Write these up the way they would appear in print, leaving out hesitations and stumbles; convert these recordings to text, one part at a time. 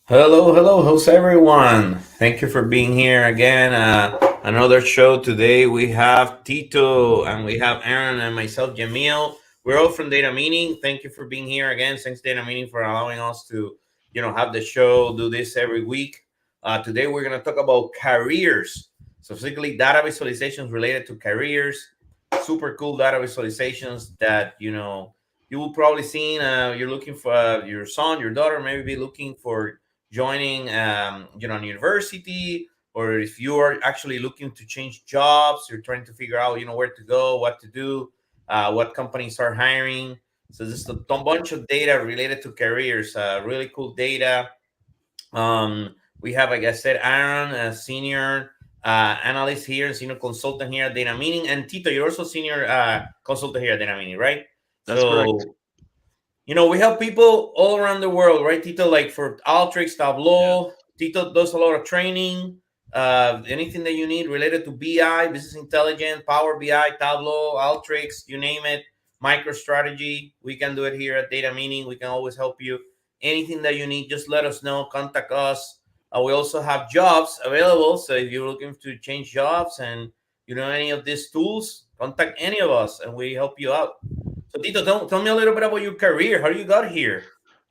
Hello, hello, how's everyone? Thank you for being here again. Another show today. We have Tito and we have Aaron and myself, Jamil. We're all from Data Meaning. Thank you for being here again. Thanks, Data Meaning, for allowing us to, have the show, do this every week. Today we're gonna talk about careers, specifically data visualizations related to careers. Super cool data visualizations that you will probably seen. You're looking for your son, your daughter, maybe be looking for joining an university, or if you are actually looking to change jobs, you're trying to figure out where to go, what to do, what companies are hiring. So this is a bunch of data related to careers, really cool data. We have, like I said, Aaron, a senior analyst here, senior consultant here at Data Meaning, and Tito, you're also senior consultant here at Data Meaning, right? That's correct. So we help people all around the world, right, Tito? Like for Alteryx, Yeah. Tableau, Tito does a lot of training. Anything that you need related to BI, business intelligence, Power BI, Tableau, Alteryx, you name it, MicroStrategy, we can do it here at Data Meaning. We can always help you. Anything that you need, just let us know. Contact us. We also have jobs available. So if you're looking to change jobs and you know any of these tools, contact any of us and we help you out. So Tito, tell me a little bit about your career. How you got here?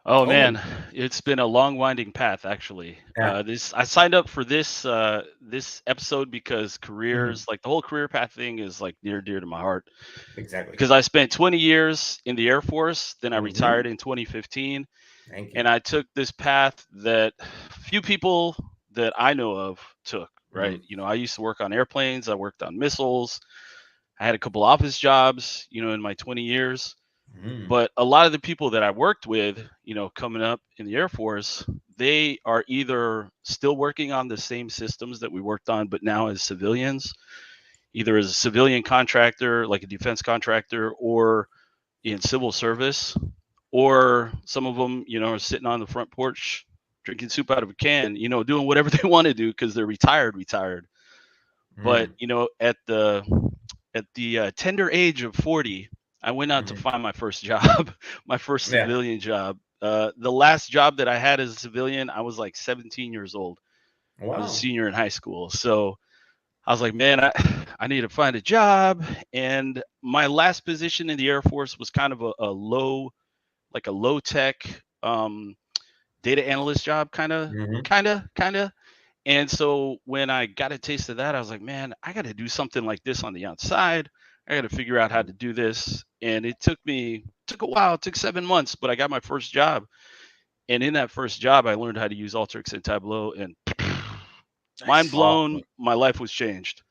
Oh Tell me. man, it's been a long winding path actually. Yeah. This I signed up for this episode because Hmm. careers, like the whole career path thing, is like near and dear to my heart. Exactly. Because I spent 20 years in the Air Force, then I Hmm. retired in 2015, Thank you. and I took this path that few people that I know of took. Right? Hmm. I used to work on airplanes. I worked on missiles. I had a couple office jobs. In my 20 years. Hmm. But a lot of the people that I worked with, coming up in the Air Force, they are either still working on the same systems that we worked on, but now as civilians, either as a civilian contractor, like a defense contractor, or in civil service, or some of them, are sitting on the front porch drinking soup out of a can, doing whatever they want to do because they're retired. But Hmm. at the tender age of 40, I went out to Hmm. find my first job, my first Yeah. civilian job. The last job that I had as a civilian, I was like 17 years old. I was a Wow. senior in high school. So I was like, man, I need to find a job. And my last position in the Air Force was kind of a low tech data analyst job, Hmm. kind of. And so when I got a taste of that, I was like, man, I got to do something like this on the outside. I got to figure out how to do this. And took a while. It took 7 months, but I got my first job. And in that first job, I learned how to use Alteryx and Tableau, and mind Nice. blown, Awesome. my life was changed.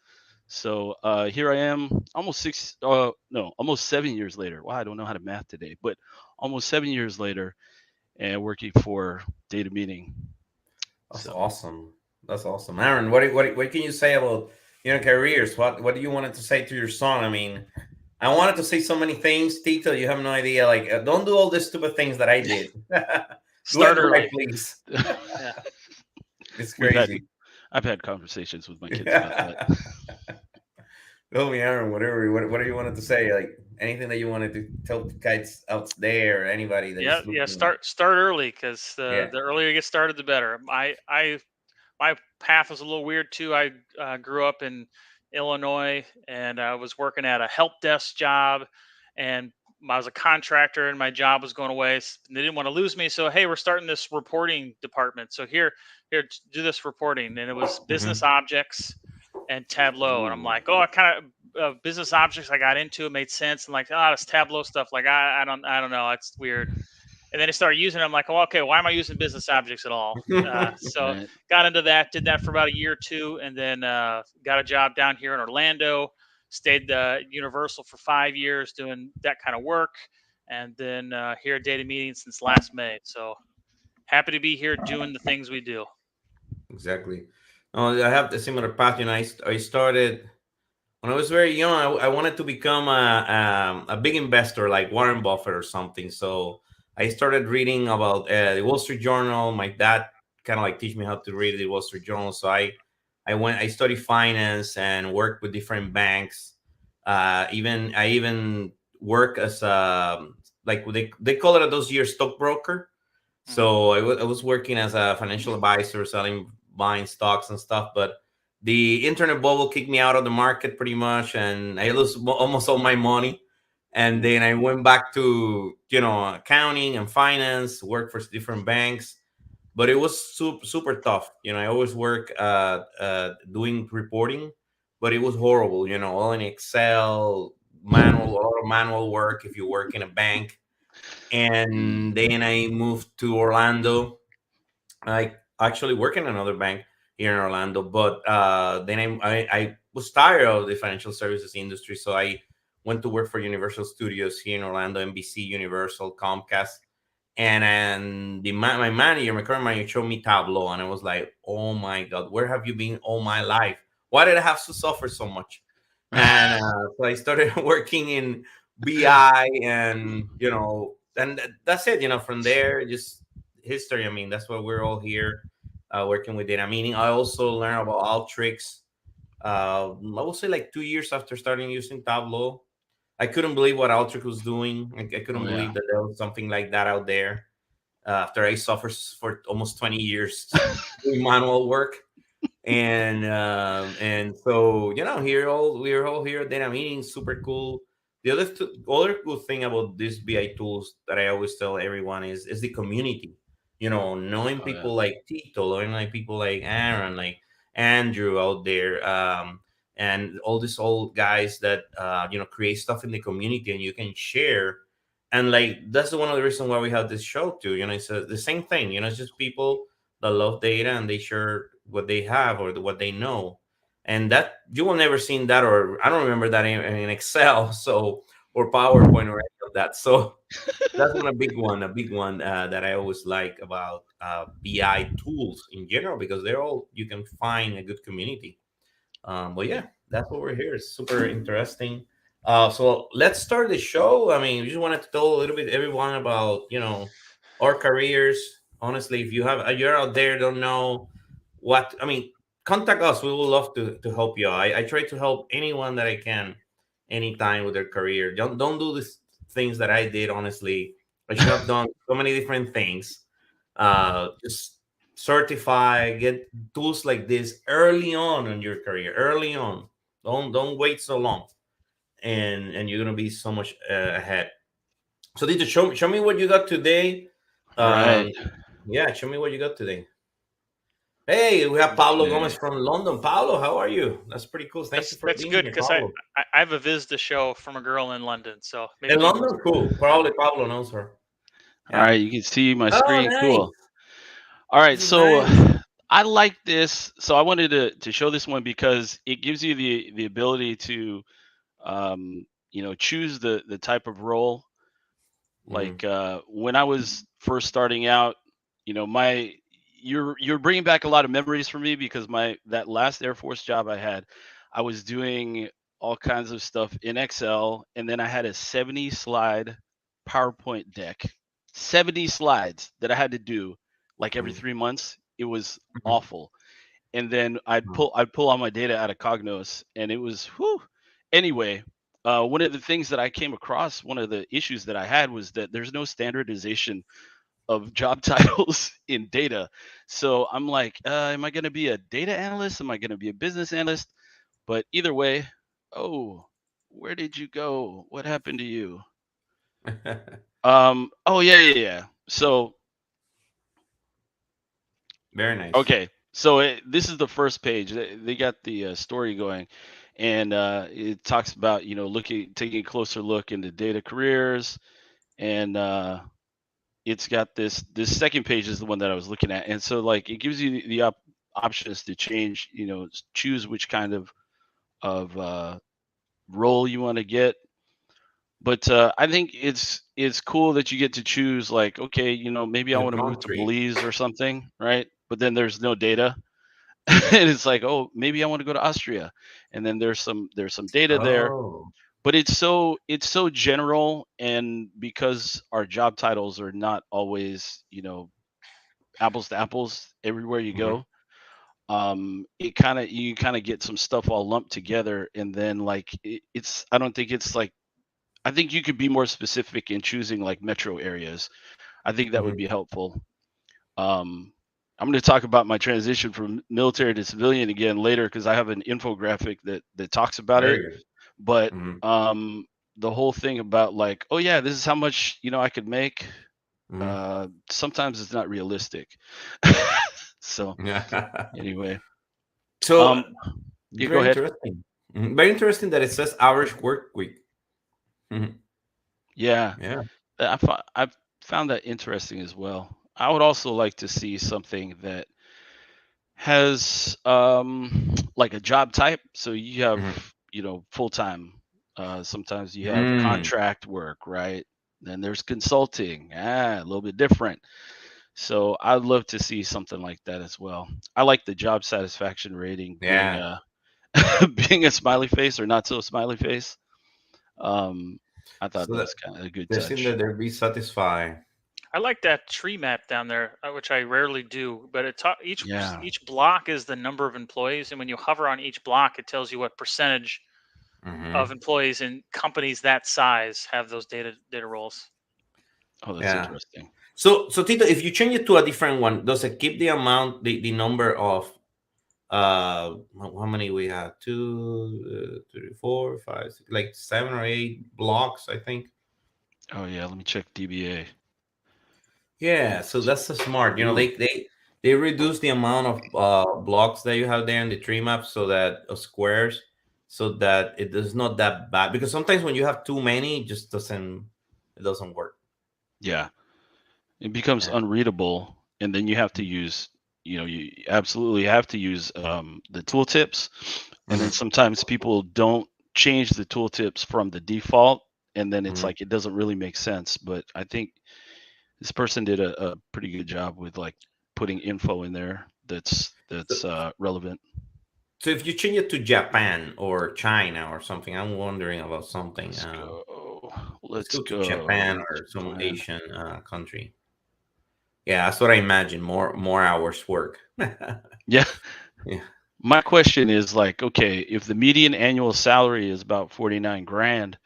So here I am, almost no, almost 7 years later. Wow, I don't know how to math today, but almost 7 years later, and working for Data Meaning. That's So awesome. That's awesome. Aaron, what can you say about careers? What do you wanted to say to your son? I mean, I wanted to say so many things, Tito. You have no idea. Like, don't do all the stupid things that I did. Do it Start the right, early. please. Yeah. It's we've had crazy. I've had conversations with my kids about that. Yeah. Tell me, Aaron, whatever. What do you wanted to say? Like anything that you wanted to tell the guys out there, or anybody that Yeah, is yeah. looking. Start early because Yeah. the earlier you get started, the better. My path was a little weird too. I grew up in Illinois, and I was working at a help desk job, and I was a contractor, and my job was going away. And they didn't want to lose me, so hey, we're starting this reporting department. So do this reporting, and it was business Hmm. objects and Tableau. And I'm Ooh. like, oh, I kind of business objects. I got into it, made sense, and like, oh, this Tableau stuff, like I don't know, it's weird. And then I started using it. I'm like, oh, okay, why am I using business objects at all? So Right. got into that, did that for about a year or two, and then got a job down here in Orlando. Stayed Universal for 5 years doing that kind of work, and then here at Data Meeting since last May. So happy to be here doing the things we do. Exactly. Oh, I have the similar path. I started when I was very young. I wanted to become a big investor like Warren Buffett or something. So I started reading about the Wall Street Journal. My dad kind of like teach me how to read the Wall Street Journal. So I studied finance and worked with different banks. I even work as like they call it those years stockbroker. So I was working as a financial advisor, buying stocks and stuff. But the internet bubble kicked me out of the market pretty much, and I lost almost all my money. And then I went back to accounting and finance, work for different banks. But it was super tough. I always work doing reporting, but it was horrible. All in Excel, manual, a lot of manual work if you work in a bank. And then I moved to Orlando. I actually work in another bank here in Orlando, but then I was tired of the financial services industry, so I went to work for Universal Studios here in Orlando, NBC, Universal, Comcast, and my manager, my current manager, showed me Tableau, and I was like, "Oh my God, where have you been all my life? Why did I have to suffer so much?" And so I started working in BI, and and that's it. From there, just history. I mean, that's why we're all here working with data. Meaning, I also learned about Alteryx. I would say like 2 years after starting using Tableau. I couldn't believe what Alteryx was doing. I couldn't Oh yeah. believe that there was something like that out there. After I suffered for almost 20 years doing manual work, and so we're all here at data meeting. Super cool. The other cool thing about these BI tools that I always tell everyone is the community. Knowing Oh yeah. people like Tito, knowing like people like Aaron, like Andrew out there, and all these old guys that create stuff in the community and you can share. And like that's one of the reasons why we have this show too. It's the same thing. It's just people that love data and they share what they have or what they know. And that you will never seen that, or I don't remember that in Excel, so or PowerPoint or any of that. So that's a big one that I always like about BI tools in general, because you can find a good community. But yeah, that's what we're here. It's super interesting. So let's start the show. I mean, we just wanted to tell a little bit everyone about our careers. Honestly, if you're out there don't know what I mean, contact us. We would love to help you. I try to help anyone that I can, anytime with their career. Don't do these things that I did. Honestly, I should have done so many different things. Just certify, get tools like this early on in your career. Early on, don't wait so long, and you're gonna be so much ahead. So, did you show me what you got today? All right. Um, yeah, show me what you got today. Hey, we have Pablo Gomez Okay. from London. Pablo, how are you? That's pretty cool. Thank you for That's being good here, because Pablo. I have a Visita show from a girl in London, so In maybe you know. London, cool. Probably Pablo knows her. All Yeah. right. You can see my Oh, screen. nice. Cool. All right. This is So nice. I like this. So I wanted to show this one because it gives you the ability to choose the type of role. Mm-hmm. Like when I was first starting out, my you're bringing back a lot of memories for me because that last Air Force job I had, I was doing all kinds of stuff in Excel, and then I had a 70 slide PowerPoint deck, 70 slides that I had to do like every 3 months. It was Mm-hmm. awful. And then I'd pull all my data out of Cognos, and it was whew. Anyway, one of the things that I came across, one of the issues that I had was that there's no standardization of job titles in data. So I'm like, am I going to be a data analyst? Am I going to be a business analyst? But either way, oh, where did you go? What happened to you? Oh yeah. So Very nice. okay, so this is the first page. They got the story going, and it talks about taking a closer look into data careers, and it's got this second page is the one that I was looking at, and so like it gives you the options to change, choose which kind of role you want to get. But I think it's cool that you get to choose like, okay, maybe I The want to move to country. Belize or something, right? But then there's no data. And it's like, oh, maybe I want to go to Austria, and then there's some data there, Oh. but it's so general, and because our job titles are not always apples to apples everywhere you Mhm. go, you kind of get some stuff all lumped together, and then like it's I don't think it's like I think you could be more specific in choosing like metro areas. I think that would Mhm. be helpful. I'm going to talk about my transition from military to civilian again later because I have an infographic that talks about it. Very good. But Mhm. the whole thing about like, oh yeah, this is how much I could make. Mhm. Sometimes it's not realistic. So anyway, So yeah, go very ahead. interesting. Very interesting that it says average work week. Mhm. Yeah, Yeah. I've found that interesting as well. I would also like to see something that has like a job type. So you have, Mhm. full time. Sometimes you have Mm. contract work, right? Then there's consulting, a little bit different. So I'd love to see something like that as well. I like the job satisfaction rating being Yeah. being a smiley face or not so smiley face. Um, I thought So that that was kind of a good they seem touch. that they'll be satisfied. I like that tree map down there, which I rarely do. But Yeah. each block is the number of employees, and when you hover on each block, it tells you what percentage of Hmm. employees in companies that size have those data roles. Oh, that's Yeah. interesting. So Tito, if you change it to a different one, does it keep the amount, the number of how many we have? Two, three, four, five, six, like 7 or 8 blocks, I think. Oh yeah, let me check DBA. Yeah, so that's so smart. Ooh, They reduce the amount of blocks that you have there in the tree map, so that squares, so that it is not that bad. Because sometimes when you have too many, it doesn't work. yeah. It becomes Yeah. unreadable, and then you have to use, you absolutely have to use the tooltips, and then Hmm. sometimes people don't change the tooltips from the default, and then it's Hmm. like it doesn't really make sense. But I think this person did a pretty good job with like putting info in there So, that's relevant. so if you change it to Japan or China or something, I'm wondering about something. Let's go. Let's Let's go to go. Japan or some Japan. Asian country. Yeah, that's what I imagine. More hours work. Yeah. Yeah. My question is like, okay, if the median annual salary is about 49 grand,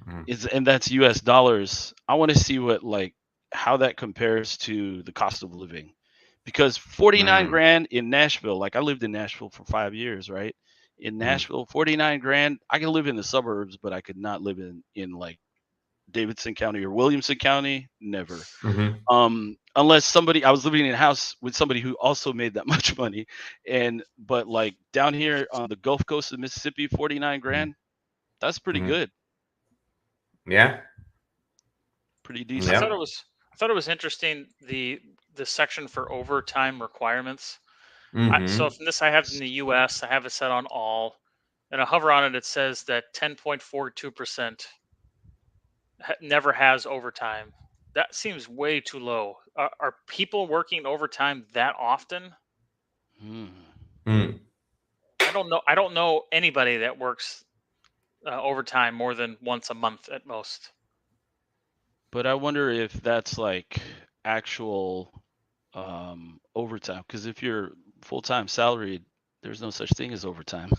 Mhm. and that's US dollars, I want to see what like how that compares to the cost of living. Because 49 Mm. grand in Nashville, like I lived in Nashville for 5 years, right? In Mhm. Nashville, 49 grand, I can live in the suburbs, but I could not live in like Davidson County or Williamson County, never. Mhm. Unless somebody, I was living in a house with somebody who also made that much money, but like down here on the Gulf Coast of Mississippi, 49 Mhm. grand, that's pretty Mhm. good, Yeah. pretty I decent. thought Yeah. it was I thought it was interesting the section for overtime requirements. So Mhm. from this I have in the U.S. I have it set on all, and I hover on it. It says that 10.42% never has overtime. That seems way too low. Are people working overtime that often? Hmm. Mm. I don't know anybody that works overtime more than once a month at most. But I wonder if that's like actual overtime, because if you're full-time salaried, there's no such thing as overtime.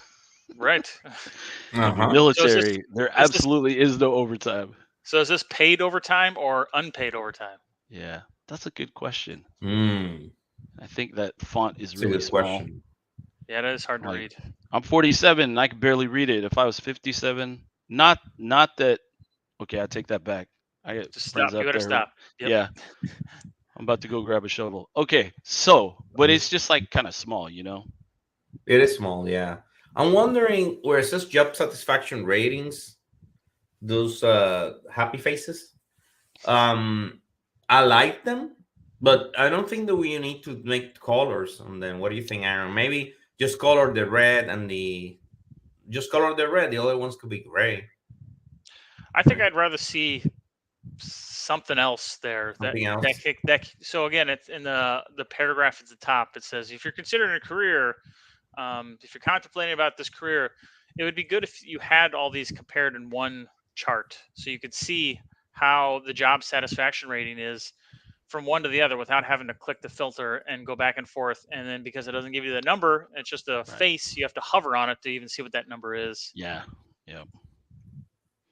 Right. If you're Uh-huh. So military, there is this absolutely is no overtime. is this paid overtime or unpaid overtime? Yeah, that's a good question. Mm. I think that font is It's a really good small. question. Yeah, that is hard to Like read. I'm 47 and I can barely read it. If I was 57, not that. Okay, I take that back. I got Just friends stop. You out got to there who, stop. Yep. yeah, I'm about to go grab a shovel. Okay, so, but it's just like kind of small. It is small, yeah. I'm wondering where it says job satisfaction ratings, those happy faces. Um, I like them, but I don't think that we need to make colors on them. What do you think, Aaron? Maybe just color the red and the just color the red. The other ones could be gray, I think right? I'd rather see something else there Something else. so again it's in the paragraph at the top. It says if you're considering a career, if you're contemplating about this career, it would be good if you had all these compared in one chart so you could see how the job satisfaction rating is from one to the other without having to click the filter and go back and forth. And then because it doesn't give you the number, it's just a Right. face, you have to hover on it to even see what that number is. Yeah. Yeah.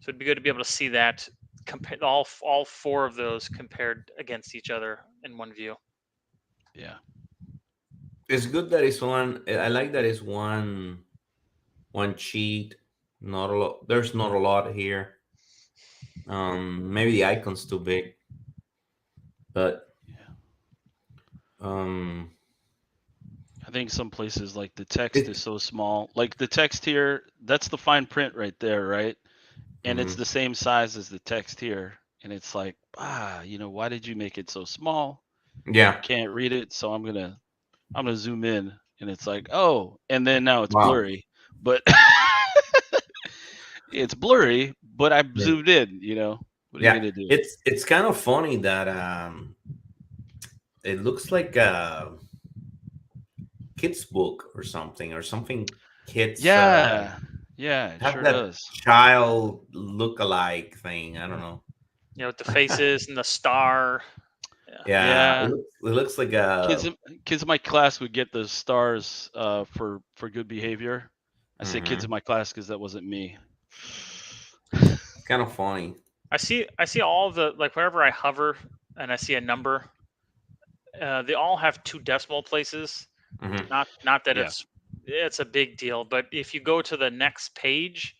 So it'd be good to be able to see that, compare all four of those compared against each other in one view. Yeah. It's good that it's one. I like that it's one cheat. Not a lot. There's not a lot here. Maybe the icon's too big, but Yeah. um, I think some places like the text is it. so small. Like the text here, that's the fine print right there, right? And it's Mhm. the same size as the text here. And it's like, why did you make it so small? I Yeah. can't read it, so I'm gonna zoom in, and it's like, oh, and then now it's Wow. blurry, but it's blurry, but I Yeah. zoomed in. What are you Yeah. gonna do? It's kind of funny that it looks like a kid's book or something. Kids Yeah, yeah, it have sure that does. child look-alike thing. I don't know. You know, with the faces and the star. Yeah. Yeah, Yeah, it looks like kids, a. kids in my class would get those stars for good behavior. I say kids in Mhm. my class because that wasn't me. It's kind of funny. I see all the, like, wherever I hover and I see a number, they all have two decimal places. Hmm. Not that Yeah, it's a big deal, but if you go to the next page,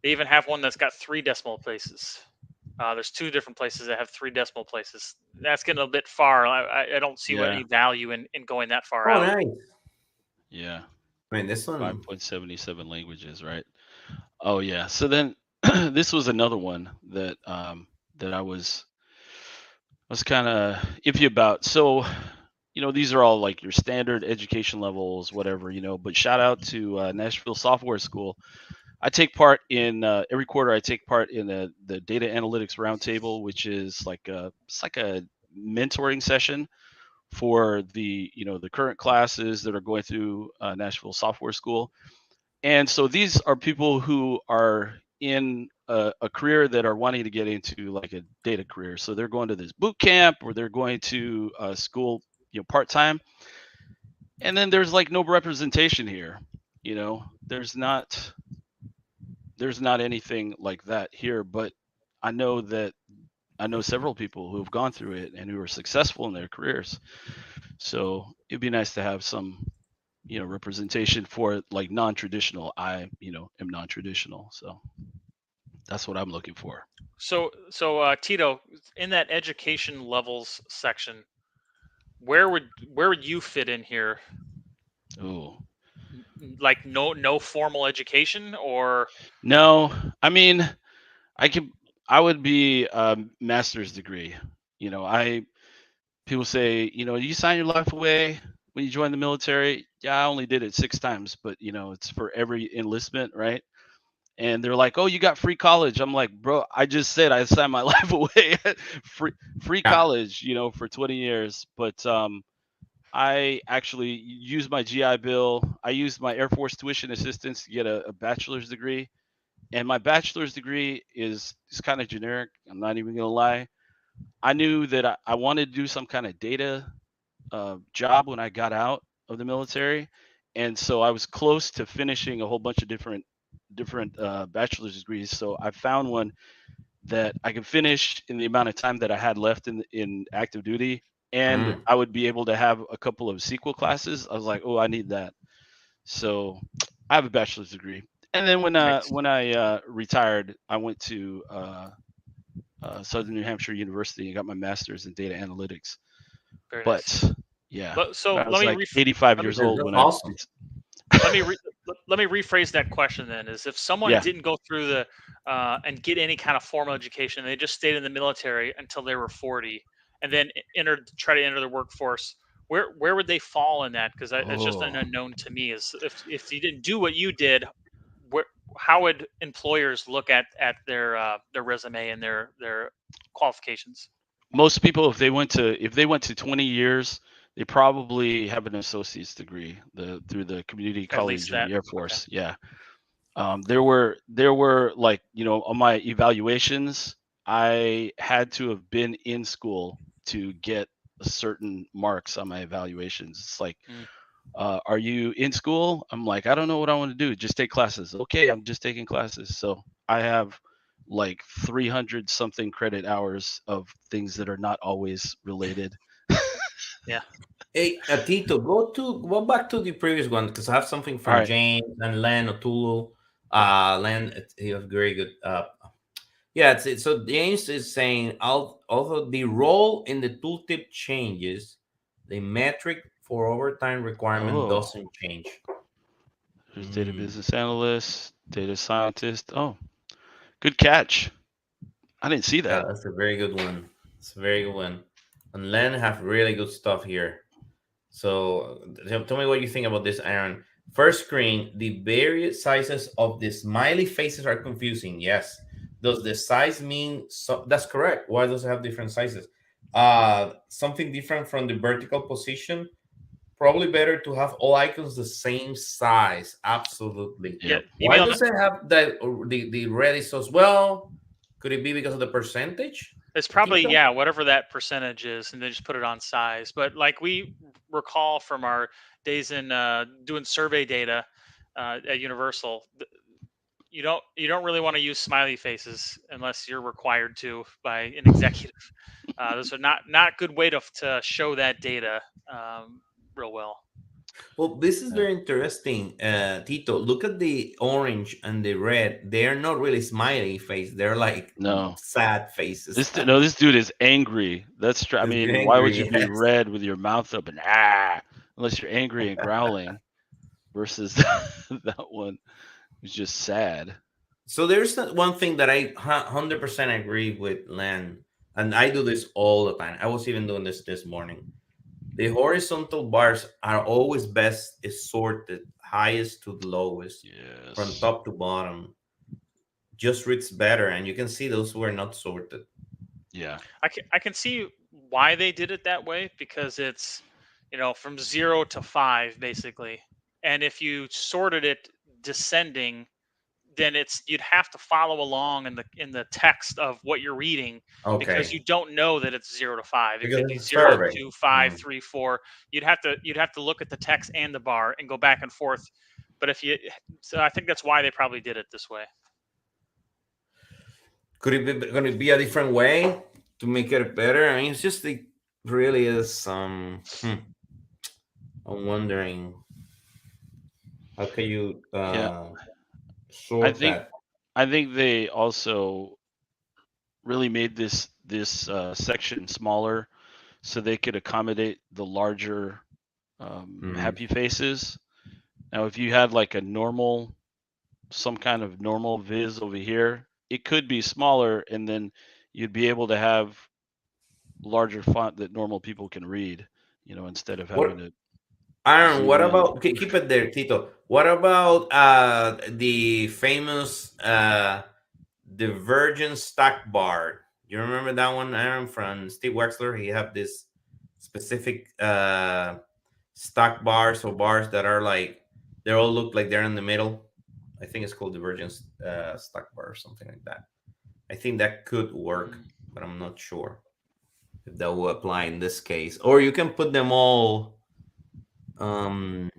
they even have one that's got three decimal places. There's two different places that have three decimal places. That's getting a bit far. I don't see what yeah, any value in going that far Oh, out. nice. yeah. I mean, this one. 5.77 languages, right? Oh yeah. So then this was another one that I was kind of iffy about. So, these are all like your standard education levels, whatever, but shout out to Nashville Software School. I take part in every quarter. I take part in the data analytics roundtable, which is it's like a mentoring session for the current classes that are going through Nashville Software School. And so these are people who are in a career that are wanting to get into like a data career. So they're going to this boot camp or they're going to school, part time. And then there's like no representation here. You know, there's not anything like that here. But I know that I know several people who have gone through it and who are successful in their careers. So it'd be nice to have some representation for like non-traditional. I am non-traditional, so that's what I'm looking for. So Tito, in that education levels section, where would you fit in here? Oh Like no formal education, or no, I mean, I could I would be a master's degree. I People say, you sign your life away when you join the military. Yeah, I only did it 6 times, but it's for every enlistment, right? And they're like, "Oh, you got free college." I'm like, "Bro, I just said I signed my life away, free Yeah. college, for 20 years." But I actually used my GI Bill. I used my Air Force tuition assistance to get a bachelor's degree, and my bachelor's degree is kind of generic. I'm not even gonna lie. I knew that I wanted to do some kind of data job when I got out of the military, and so I was close to finishing a whole bunch of different bachelor's degrees. So I found one that I could finish in the amount of time that I had left in active duty, and Mm. I would be able to have a couple of sequel classes. I was like, oh, I need that. So I have a bachelor's degree. And then nice, when I retired, I went to Southern New Hampshire University and got my master's in data analytics. very nice. But yeah, So I was like let 85 me years Yeah, old that's when I. awesome. let me rephrase that question then. Is if someone Yeah. didn't go through the and get any kind of formal education, they just stayed in the military until they were 40, and then try to enter the workforce, where would they fall in that? Because it's just an Oh, unknown to me. Is if you didn't do what you did, where how would employers look at their resume and their qualifications? most people, if they went to 20 years, they probably have an associate's degree through the community At least college in that. the Air Okay. Force. Yeah. There were like on my evaluations, I had to have been in school to get certain marks on my evaluations. It's like, Mm. are you in school? I'm like, I don't know what I want to do. Just take classes. Okay, I'm just taking classes. So I have like 300 something credit hours of things that are not always related. Yeah. Hey, Tito, go back to the previous one because I have something All from right. James and Len Otulu. Len, he was very good. Yeah, so James is saying, although the role in the tooltip changes, the metric for overtime requirement Oh, doesn't change. there's data Mm. business analyst, data scientist. Oh, good catch. I didn't see Yeah, that. that's a very good one. It's a very good one. And Len have really good stuff here. So tell me what you think about this, Aaron. First screen, the various sizes of the smiley faces are confusing. Yes. Does the size mean that's correct? Why does it have different sizes? Something different from the vertical position. Probably better to have all icons the same size. Absolutely. Yeah. Yep. Why Email. does it have that the Redis as well? Could it be because of the percentage? It's probably, Tito? yeah, whatever that percentage is, and they just put it on size. But like we recall from our days in doing survey data at Universal, you don't really want to use smiley faces unless you're required to by an executive. Those are not good way to show that data real well. Well, this is Yeah. very interesting, Tito. Look at the orange and the red. They're not really smiley face. They're like No. sad faces. This dude is angry. I It's mean, why would you angry, be yes. red with your mouth open? Unless you're angry and growling. Versus that one was just sad. So there's one thing that I 100% agree with Len, and I do this all the time. I was even doing this morning. The horizontal bars are always best is sorted highest to the lowest, from Yes. top to bottom. Just reads better, and you can see those who are not sorted. Yeah. I can see why they did it that way, because it's, from 0 to 5 basically. And if you sorted it descending, then you'd have to follow along in the text of what you're reading, because Okay, you don't know that it's 0 to 5. It because could be it's a 0 survey. to 5, Mm. 3, 4. You'd have to look at the text and the bar and go back and forth. But so I think that's why they probably did it this way. Could it be going to be a different way to make it better? I mean, it's just it really is. I'm wondering how can you Yeah. I sort think that? I think they also really made this section smaller so they could accommodate the larger Mm. happy faces. Now, if you had like some kind of normal viz over here, it could be smaller, and then you'd be able to have larger font that normal people can read, instead of having What, to Aaron? What zoom in. about keep it there, Tito? What about the famous Divergence stack bar? You remember that one, Aaron, from Steve Wexler? He had this specific stack bars or bars that are like they all look like they're in the middle. I think it's called Divergence stack bar or something like that. I think that could work, Mm. but I'm not sure if that will apply in this case. Or you can put them all um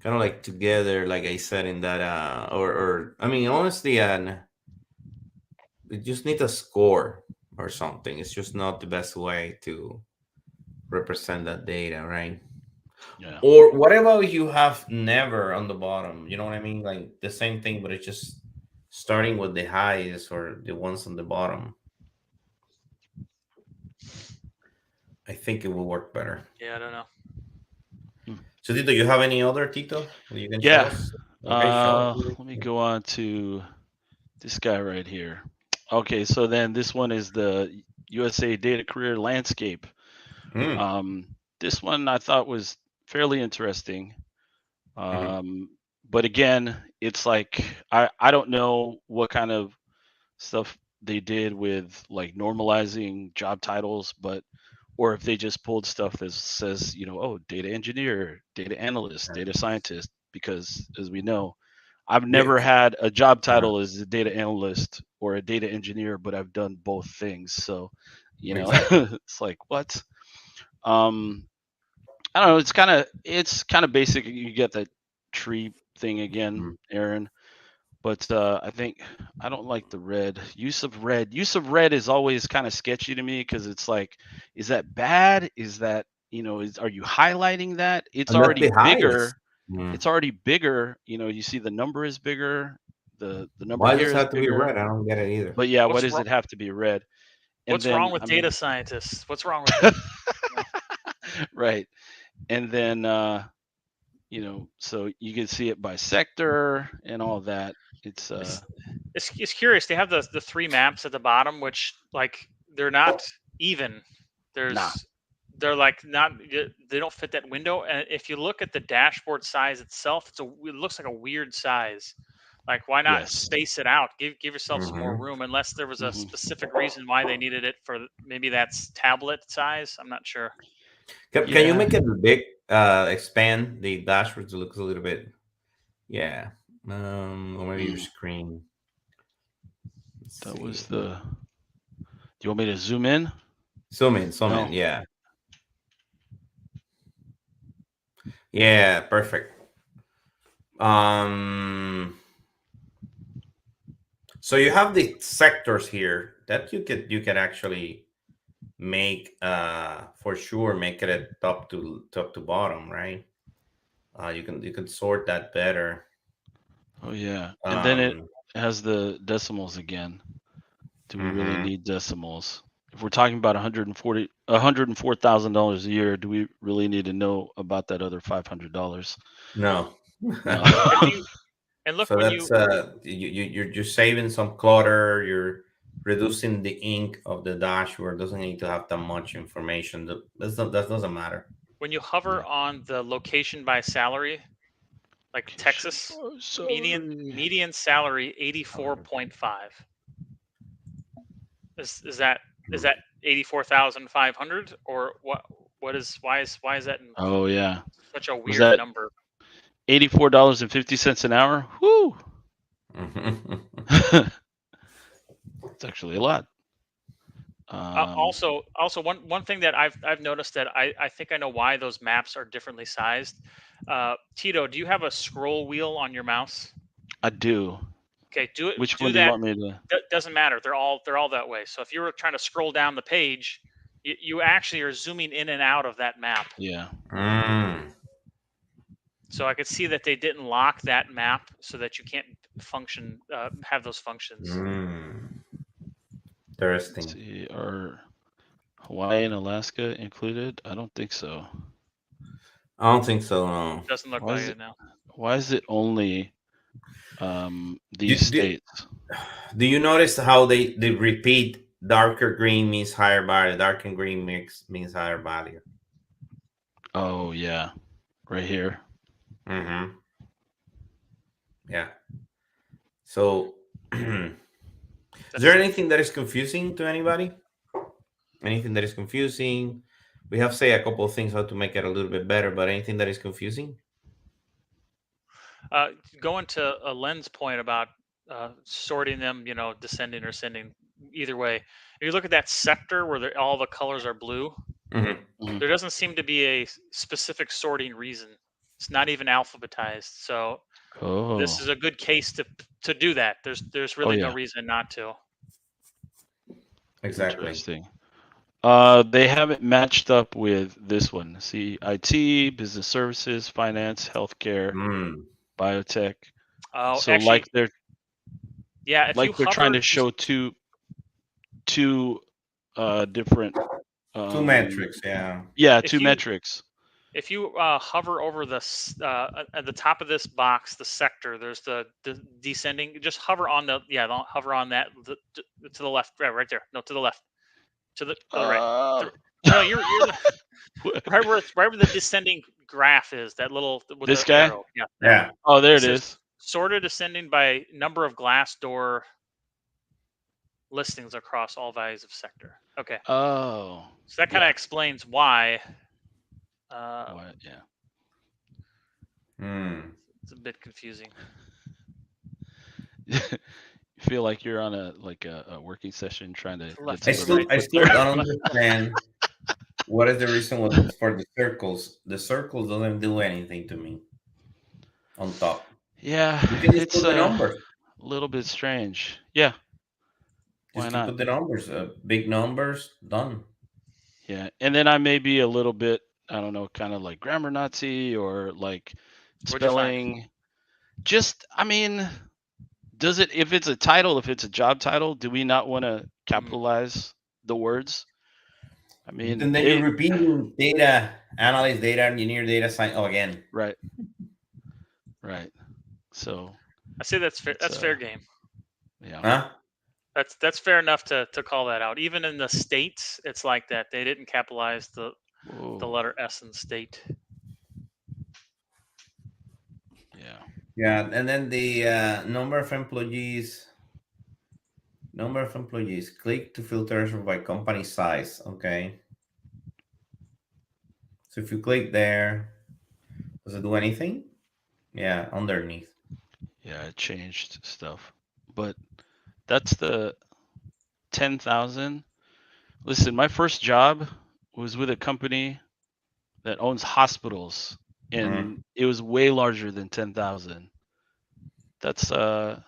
kind of like together, like I said in that or I mean honestly you just need a score or something. It's just not the best way to represent that data, right? Yeah. Or what about you have never on the bottom? You know what I mean? Like the same thing, but it's just starting with the highest or the ones on the bottom. I think it will work better. Yeah, I don't know. Hmm. So, Tito, you have any other Tito that you can show Yeah. us? Okay, show us. Let me go on to this guy right here. Okay, so then this one is the USA Data Career Landscape. Mm, This one I thought was fairly interesting. mhm. But again, it's like I don't know what kind of stuff they did with like normalizing job titles, but or if they just pulled stuff that says, oh, data engineer, data analyst, data scientist, because as we know, I've Yeah, never had a job uh-huh, title as a data analyst or a data engineer, but I've done both things. So, exactly. it's like what? Um, I don't know. It's kind of basic. You get that tree thing again, Mm. Aaron. But I think I don't like the red. Use of red is always kind of sketchy to me because it's like, is that bad? Is that, are you highlighting that? It's And that's already the highest. bigger. It's already bigger. You see the number is bigger. The number Why here does it is have to be bigger. red? I don't get it either. But yeah, why What's does wrong? it have to be red? And What's then, wrong with I mean, data scientists? What's wrong with them? right. And then, so you can see it by sector and all that. It's It's curious. They have the three maps at the bottom, which like they're not even. Nah. They're like not. They don't fit that window. And if you look at the dashboard size itself, it looks like a weird size. Like why not Yes. space it out? Give yourself some more room. Unless there was a specific reason why they needed it for. Maybe that's tablet size. I'm not sure. Can you make it big? Expand the dashboard to look a little bit. Yeah. Or maybe your screen. That was the. Do you want me to zoom in? Zoom in. Yeah. Yeah. Perfect. So you have the sectors here that you could actually make for sure make it a top to bottom, right? You can sort that better. Oh yeah, and then it has the decimals again. Do we really need decimals? If we're talking about $104,000 a year, do we really need to know about that other $500? No. No. And look, so when that's you're saving some clutter. You're reducing the ink of the dashboard. Doesn't need to have that much information. That doesn't matter. when you hover on the location by salary, like Texas, median salary 84.5. Is that 84,500 or what? Why is that? Oh yeah, such a weird number. $84.50 an hour. Whoo! It's actually a lot. Also, one thing that I've noticed that I think I know why those maps are differently sized. Tito, do you have a scroll wheel on your mouse? I do. Okay, do it. Which one do you want me to? Doesn't matter. They're all that way. So if you were trying to scroll down the page, you actually are zooming in and out of that map. Yeah. So I could see that they didn't lock that map so that you can't have those functions. Interesting. Let's see, are Hawaii and Alaska included? I don't think so. I don't think so. No. Doesn't look like it now. Why is it only these states? Do you notice how they repeat darker green means higher value, darker green means higher value? Oh yeah, right here. Yeah. So, is there anything that is confusing to anybody? Anything that is confusing? We have say a couple of things how to make it a little bit better, but anything that is confusing? Going to a Len's point about sorting them, descending or ascending, either way. If you look at that sector where all the colors are blue, there doesn't seem to be a specific sorting reason. It's not even alphabetized. So this is a good case to do that. There's really no reason not to. Exactly. Interesting. They haven't matched up with this one. See, IT, business services, finance, healthcare, biotech. Oh, so actually, like they're they're trying to show two different two metrics. Two metrics. If you hover over this at the top of this box, the sector, there's the descending. Just hover on hover on that to the left, right there. No, to the left, to the right. No, you're right where the descending graph is. That little with this the guy. Arrow. Yeah. Oh, there it is. Sorted ascending by number of Glassdoor listings across all values of sector. Okay. Oh. So that kind of explains why. It's a bit confusing. You feel like you're on a working session trying to. I still don't understand what is the reason for the circles. The circles doesn't do anything to me on top. Yeah, you can just put the numbers. A little bit strange. Yeah. Why Just not? put the numbers, big numbers, done. Yeah. And then I may be a little bit, I don't know, kind of like grammar Nazi or like What'd you find? spelling. Just, I mean, does it, if it's a title, if it's a job title, do we not want to capitalize the words? I mean, And then you're repeating data analyst, data engineer, data science. Oh, again. right. Right. So I say that's fair. That's fair game. Yeah. Huh? That's fair enough to call that out. Even in the states, it's like that. They didn't capitalize the letter S in state. Yeah. Yeah, and then the number of employees. Number of employees. Click to filter by company size. Okay. So if you click there, does it do anything? Yeah, underneath. Yeah, it changed stuff. But that's the 10,000. Listen, my first job was with a company that owns hospitals, and it was way larger than 10,000. That's I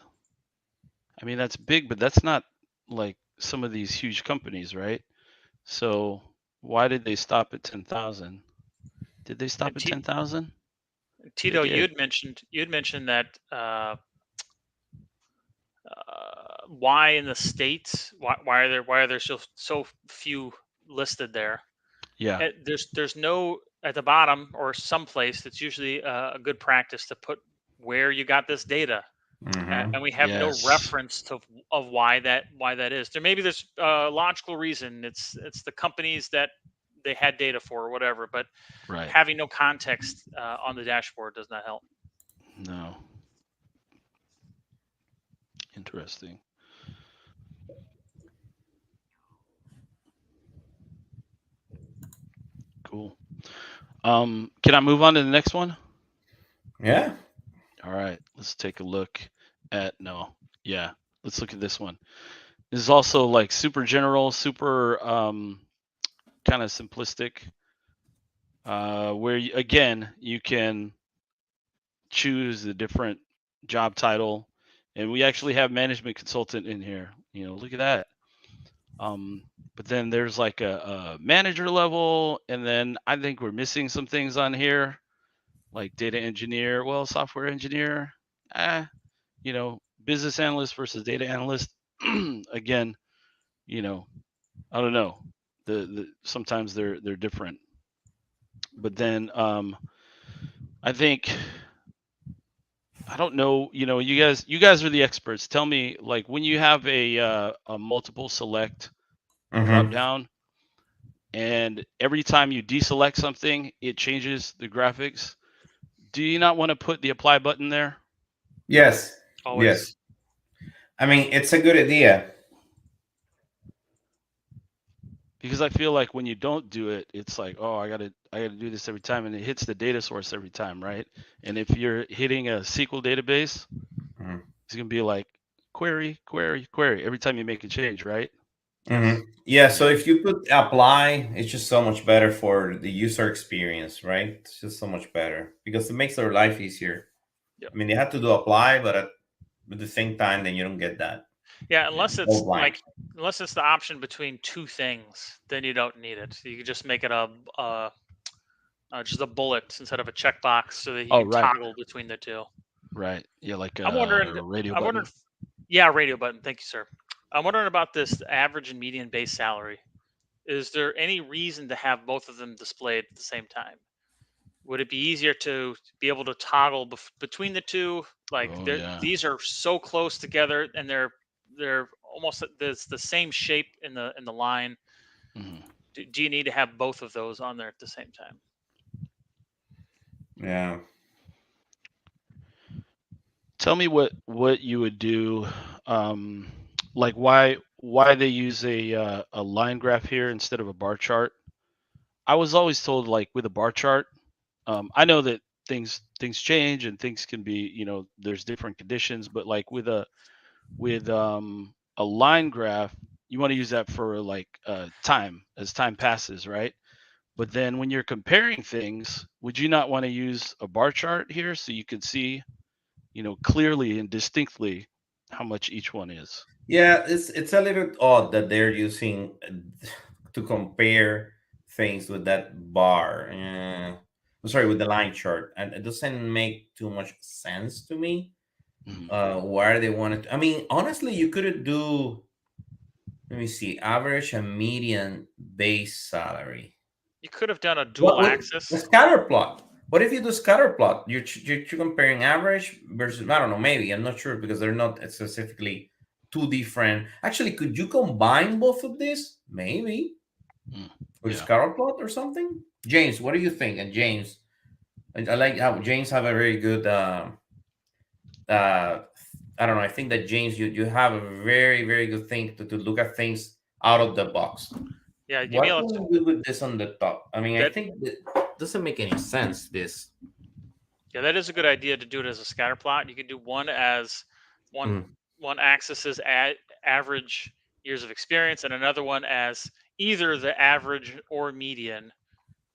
mean, that's big, but that's not like some of these huge companies, right? So why did they stop at 10,000? Did they stop at 10,000? Tito, you had mentioned that why in the states, why are there so few listed there? Yeah. There's no at the bottom or someplace that's usually a good practice to put where you got this data. And we have no reference of why that is. There's a logical reason. It's the companies that they had data for or whatever, but having no context on the dashboard does not help. No. Interesting. Cool. Can I move on to the next one? Yeah. All right. Let's take a look at let's look at this one. This is also like super general, super kind of simplistic. Where again you can choose the different job title, and we actually have management consultant in here. Look at that. But then there's like a manager level, and then I think we're missing some things on here, like data engineer, software engineer, business analyst versus data analyst. Again, I don't know. The sometimes they're different. But then I think I don't know, you guys are the experts. Tell me, like, when you have a multiple select drop down, and every time you deselect something, it changes the graphics. Do you not want to put the apply button there? Yes. Always. Yes. I mean, it's a good idea. Because I feel like when you don't do it, it's like, oh, I gotta do this every time, and it hits the data source every time, right? And if you're hitting a SQL database, it's gonna be like query, query, query every time you make a change, right? Yeah. So if you put apply, it's just so much better for the user experience, right? It's just so much better because it makes their life easier. Yep. I mean, they have to do apply, but at the same time, then you don't get that. Yeah, unless it's the option between two things, then you don't need it. You can just make it just a bullet instead of a checkbox, so that you can toggle between the two. Right. Yeah, like I'm wondering. radio button. Yeah, radio button. Thank you, sir. I'm wondering about this average and median base salary. Is there any reason to have both of them displayed at the same time? Would it be easier to be able to toggle between the two? Like these are so close together, and they're almost the same shape in the line. Do you need to have both of those on there at the same time? Yeah. Tell me what you would do. Like why they use a line graph here instead of a bar chart. I was always told, like, with a bar chart, I know that things change and things can be, there's different conditions, but like with a line graph, you want to use that for like time, as time passes, right? But then when you're comparing things, would you not want to use a bar chart here so you could see, clearly and distinctly how much each one is. Yeah, it's a little odd that they're using to compare things with that bar. I'm sorry, with the line chart, and it doesn't make too much sense to me. Mhm. Why they wanted? I mean, honestly, you could do. Let me see, average and median base salary. You could have done a What dual would the axis. scatter plot? What if you do scatter plot? You're comparing average versus, I don't know, maybe I'm not sure because they're not specifically two different. Actually, could you combine both of these? Maybe with Yeah. scatter plot or something. James, what do you think? And James, I like how James have a very good. Uh, I don't know. I think that James, you have a very good thing to look at things out of the box. Yeah, What Jamil, can we do with this on the top? I mean, I that think that doesn't make any sense. This. yeah, that is a good idea to do it as a scatter plot. You could do one as one Mm. one axis is average years of experience, and another one as either the average or median,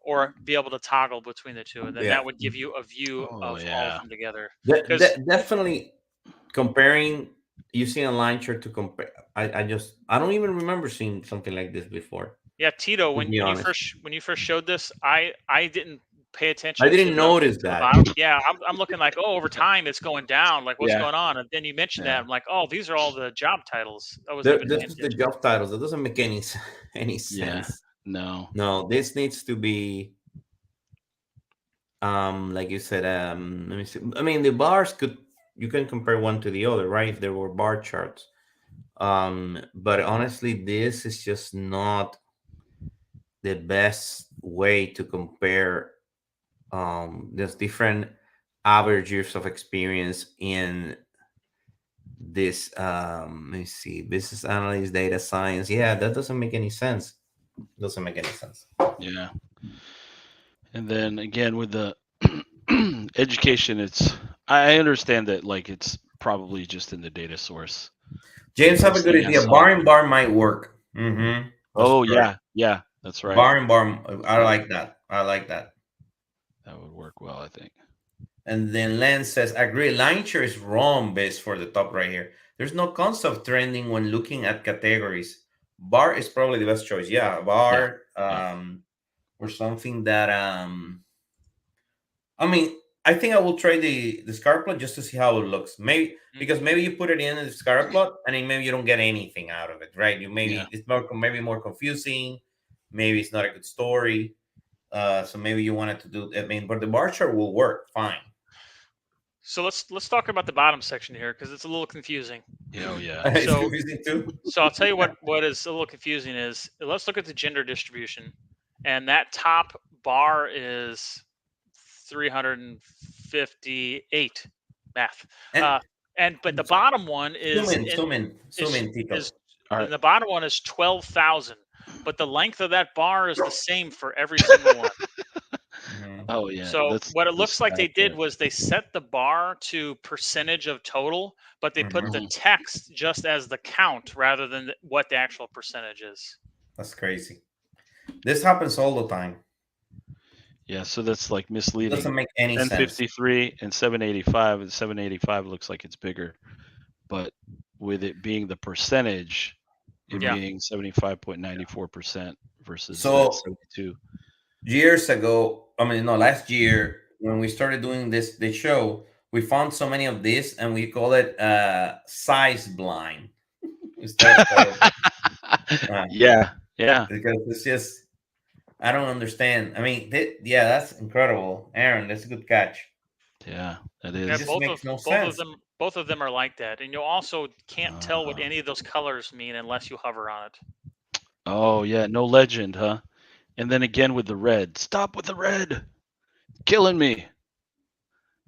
or be able to toggle between the two, and then Yeah, that would give you a view Oh of all of yeah. them together. Because definitely comparing using a line chart to compare. I don't even remember seeing something like this before. yeah, Tito, To be honest, when you first showed this, I didn't pay I attention didn't notice to the that. bottom. Yeah, I'm looking like, oh, over time it's going down. Like, what's Yeah. going on? And then you mentioned that, Yeah. I'm like, oh, these are all the job titles. I wasn't even This paying is the attention. job titles. That doesn't make any Yeah. sense. No. No, this needs to be like you said. Let me see. I mean, the bars could you can compare one to the other, right? If there were bar charts. But honestly, this is just not the best way to compare there's different average years of experience in this let me see, business analyst, data science. Yeah, that doesn't make any sense. Doesn't make any sense. Yeah. And then again with the education, I understand that like it's probably just in the data source. James have a First good thing I idea. saw. Bar and bar might work. Mm-hmm. That's Oh correct. yeah, that's right. Bar and bar, I like that. I like that. That would work well, I think. And then Len says, agree, line share is wrong base for the top right here. There's no concept of trending when looking at categories. Bar is probably the best choice. Yeah, bar, Yeah. or something that I mean, I think I will try the scar plot just to see how it looks. Maybe because maybe you put it in the scar plot and then maybe you don't get anything out of it, right? You Yeah. maybe it's maybe more confusing. Maybe it's not a good story. So maybe you wanted to do. I mean, but the bar chart will work fine. So let's talk about the bottom section here because it's a little confusing. Oh yeah. It's So confusing too. so I'll tell you what is a little confusing is let's look at the gender distribution, and that top bar is 358 math. And But the bottom one zoom in, Tito. is All right. and the bottom one is 12,000, but the length of that bar is the same for every single one. Mhm. Oh yeah. So what it looks That's like they did Accurate. was they set the bar to percentage of total, but they put the Mhm. Mhm. text just as the count rather than what the actual percentage is. That's crazy. This happens all the time. Yeah, so that's like It misleading. doesn't make any sense. 1053 and 785, and 785 looks like it's bigger, but with it being the percentage, it Yeah. being 75.94% versus So that 72. years ago, I mean, no, last year when we started doing the show, we found so many of this, and we call it size blind instead of color. Yeah, yeah, Because it's just I don't understand. I mean, yeah, that's incredible, Aaron. That's a good catch. yeah, that It Yeah, is. just makes no sense. both of them are like that. And you also can't tell what Uh, any of those colors mean unless you hover on it. oh, yeah, no legend, huh? And then again with the red. Stop with the red. Killing me.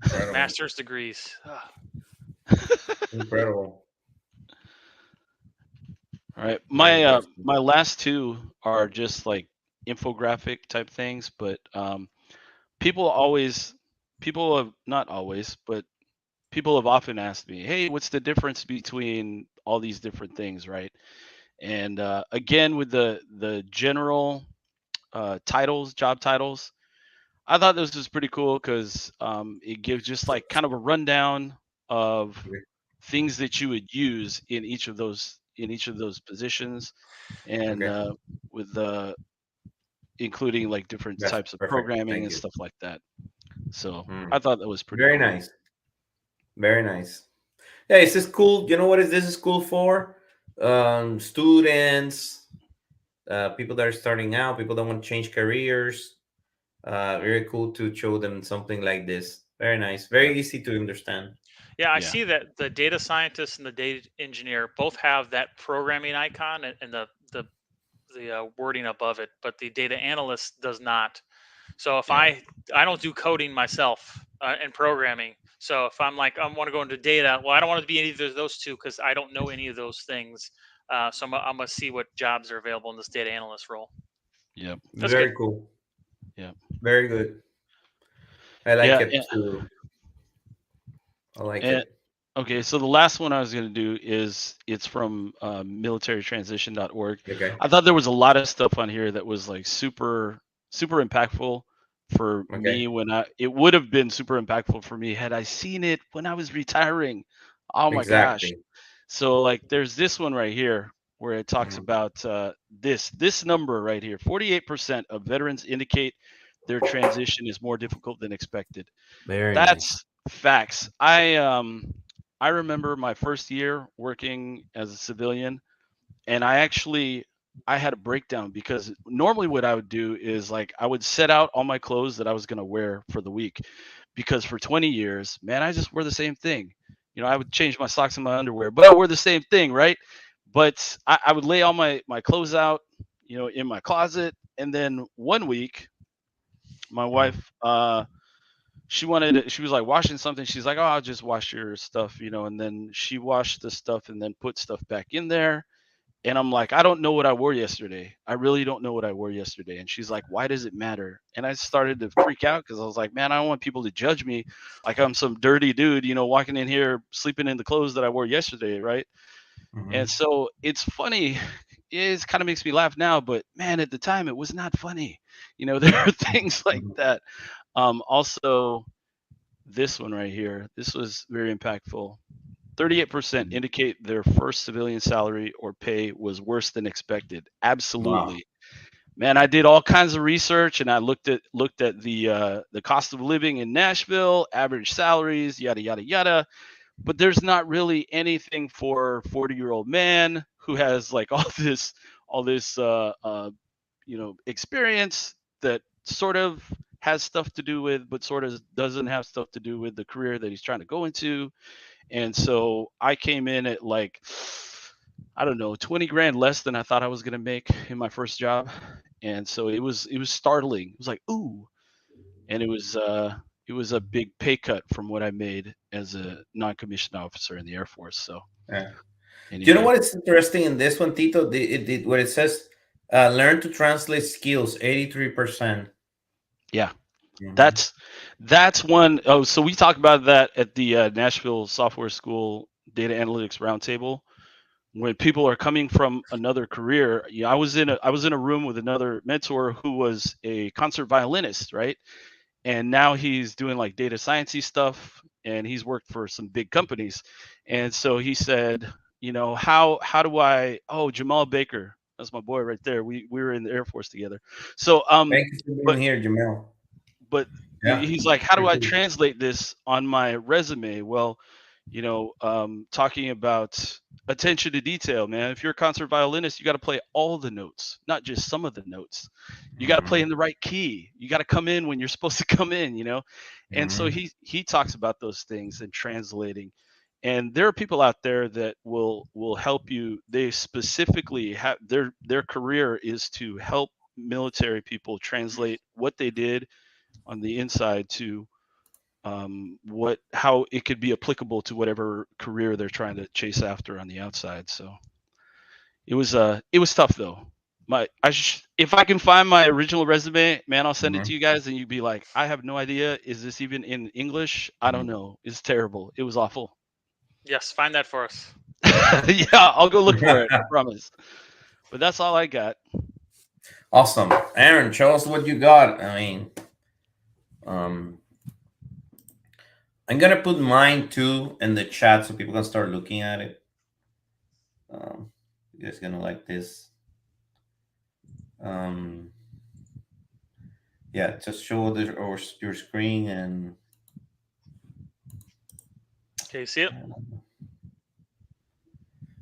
Incredible. Master's degrees. Incredible. All right. Very My last two are just like infographic type things, but people have not always, but people have often asked me, "Hey, what's the difference between all these different things?" Right? And again, with the general titles, job titles, I thought this was pretty cool because it gives just like kind of a rundown of things that you would use in each of those positions, and Okay. with including like different That's types of perfect. programming Thank and you. stuff like that. So Mm. I thought that was pretty Very cool. nice. Very nice. Yeah, is this cool? You know what is this cool for? Students, people that are starting out, people that want to change careers. Very cool to show them something like this. Very nice. Yeah. Very easy to understand. Yeah, I Yeah. see that the data scientist and the data engineer both have that programming icon and the wording above it, but the data analyst does not. So if Yeah. I don't do coding myself and programming. So if I'm like I want to go into data, well, I don't want to be any of those two because I don't know any of those things. So I'm gonna see what jobs are available in this data analyst role. Yep. That's good. Very cool. Yep. Very good. I like Yeah. it too. I like And it. okay, so the last one I was going to do is it's from militarytransition.org. Okay. I thought there was a lot of stuff on here that was like super impactful for Okay. me it would have been super impactful for me had I seen it when I was retiring. Oh my gosh. Exactly. So like there's this one right here where it talks Mhm. about this number right here. 48% of veterans indicate their transition is more difficult than expected. Very nice. That's facts. I remember my first year working as a civilian, and I had a breakdown because normally what I would do is like I would set out all my clothes that I was going to wear for the week, because for 20 years, man, I just wore the same thing. I would change my socks and my underwear, but I wore the same thing, right? But I would lay all my clothes out, in my closet, and then one week, my wife she was like washing something. She's like, "Oh, I'll just wash your stuff," and then she washed the stuff and then put stuff back in there. And I'm like, "I don't know what I wore yesterday. I really don't know what I wore yesterday." And she's like, "Why does it matter?" And I started to freak out because I was like, "Man, I don't want people to judge me like I'm some dirty dude, walking in here sleeping in the clothes that I wore yesterday, right?" And Mhm. so it's funny. It kind of makes me laugh now, but man, at the time it was not funny. There are things like Mhm. that. Also, this one right here, this was very impactful. 38% indicate their first civilian salary or pay was worse than expected. Wow. Absolutely. Man, I did all kinds of research, and I looked at the cost of living in Nashville, average salaries, yada yada yada. But there's not really anything for 40-year-old man who has like all this experience that sort of has stuff to do with, but sort of doesn't have stuff to do with the career that he's trying to go into. And so I came in at like, I don't know, 20 grand less than I thought I was going to make in my first job. And so it was startling. It was like, ooh. And it was a big pay cut from what I made as a non-commissioned officer in the Air Force. So Yeah. Do you know anyway, what is interesting in this one, Tito? Where it says, learn to translate skills, 83%. yeah, Mhm. that's one. Oh, so we talked about that at the Nashville Software School Data Analytics Roundtable. When people are coming from another career, I was in a room with another mentor who was a concert violinist, right? And now he's doing like data sciencey stuff, and he's worked for some big companies. And so he said, how do I? Oh, Jamal Baker, that's my boy right there. We were in the Air Force together. So Thank you for being but here, Jamel. but Yeah. he's like, how do Very I cool. translate this on my resume? Well, talking about attention to detail, man. If you're a concert violinist, you got to play all the notes, not just some of the notes. You got to play Mhm. in the right key. You got to come in when you're supposed to come in. And so Mhm. he talks about those things and translating. And there are people out there that will help you. They specifically have their career is to help military people translate what they did on the inside to how it could be applicable to whatever career they're trying to chase after on the outside. So it was tough though. If I can find my original resume, man, I'll send it to Mhm. you guys, and you'd be like, I have no idea. Is this even in English? I don't Mhm. know. It's terrible. It was awful. Yes, find that for us. Yeah, I'll go look for it. I promise. But that's all I got. Awesome. Aaron, show us what you got. I mean, um, I'm gonna put mine too in the chat so people can start looking at it. You guys gonna like this? Yeah, just show your screen and. Okay, you see it?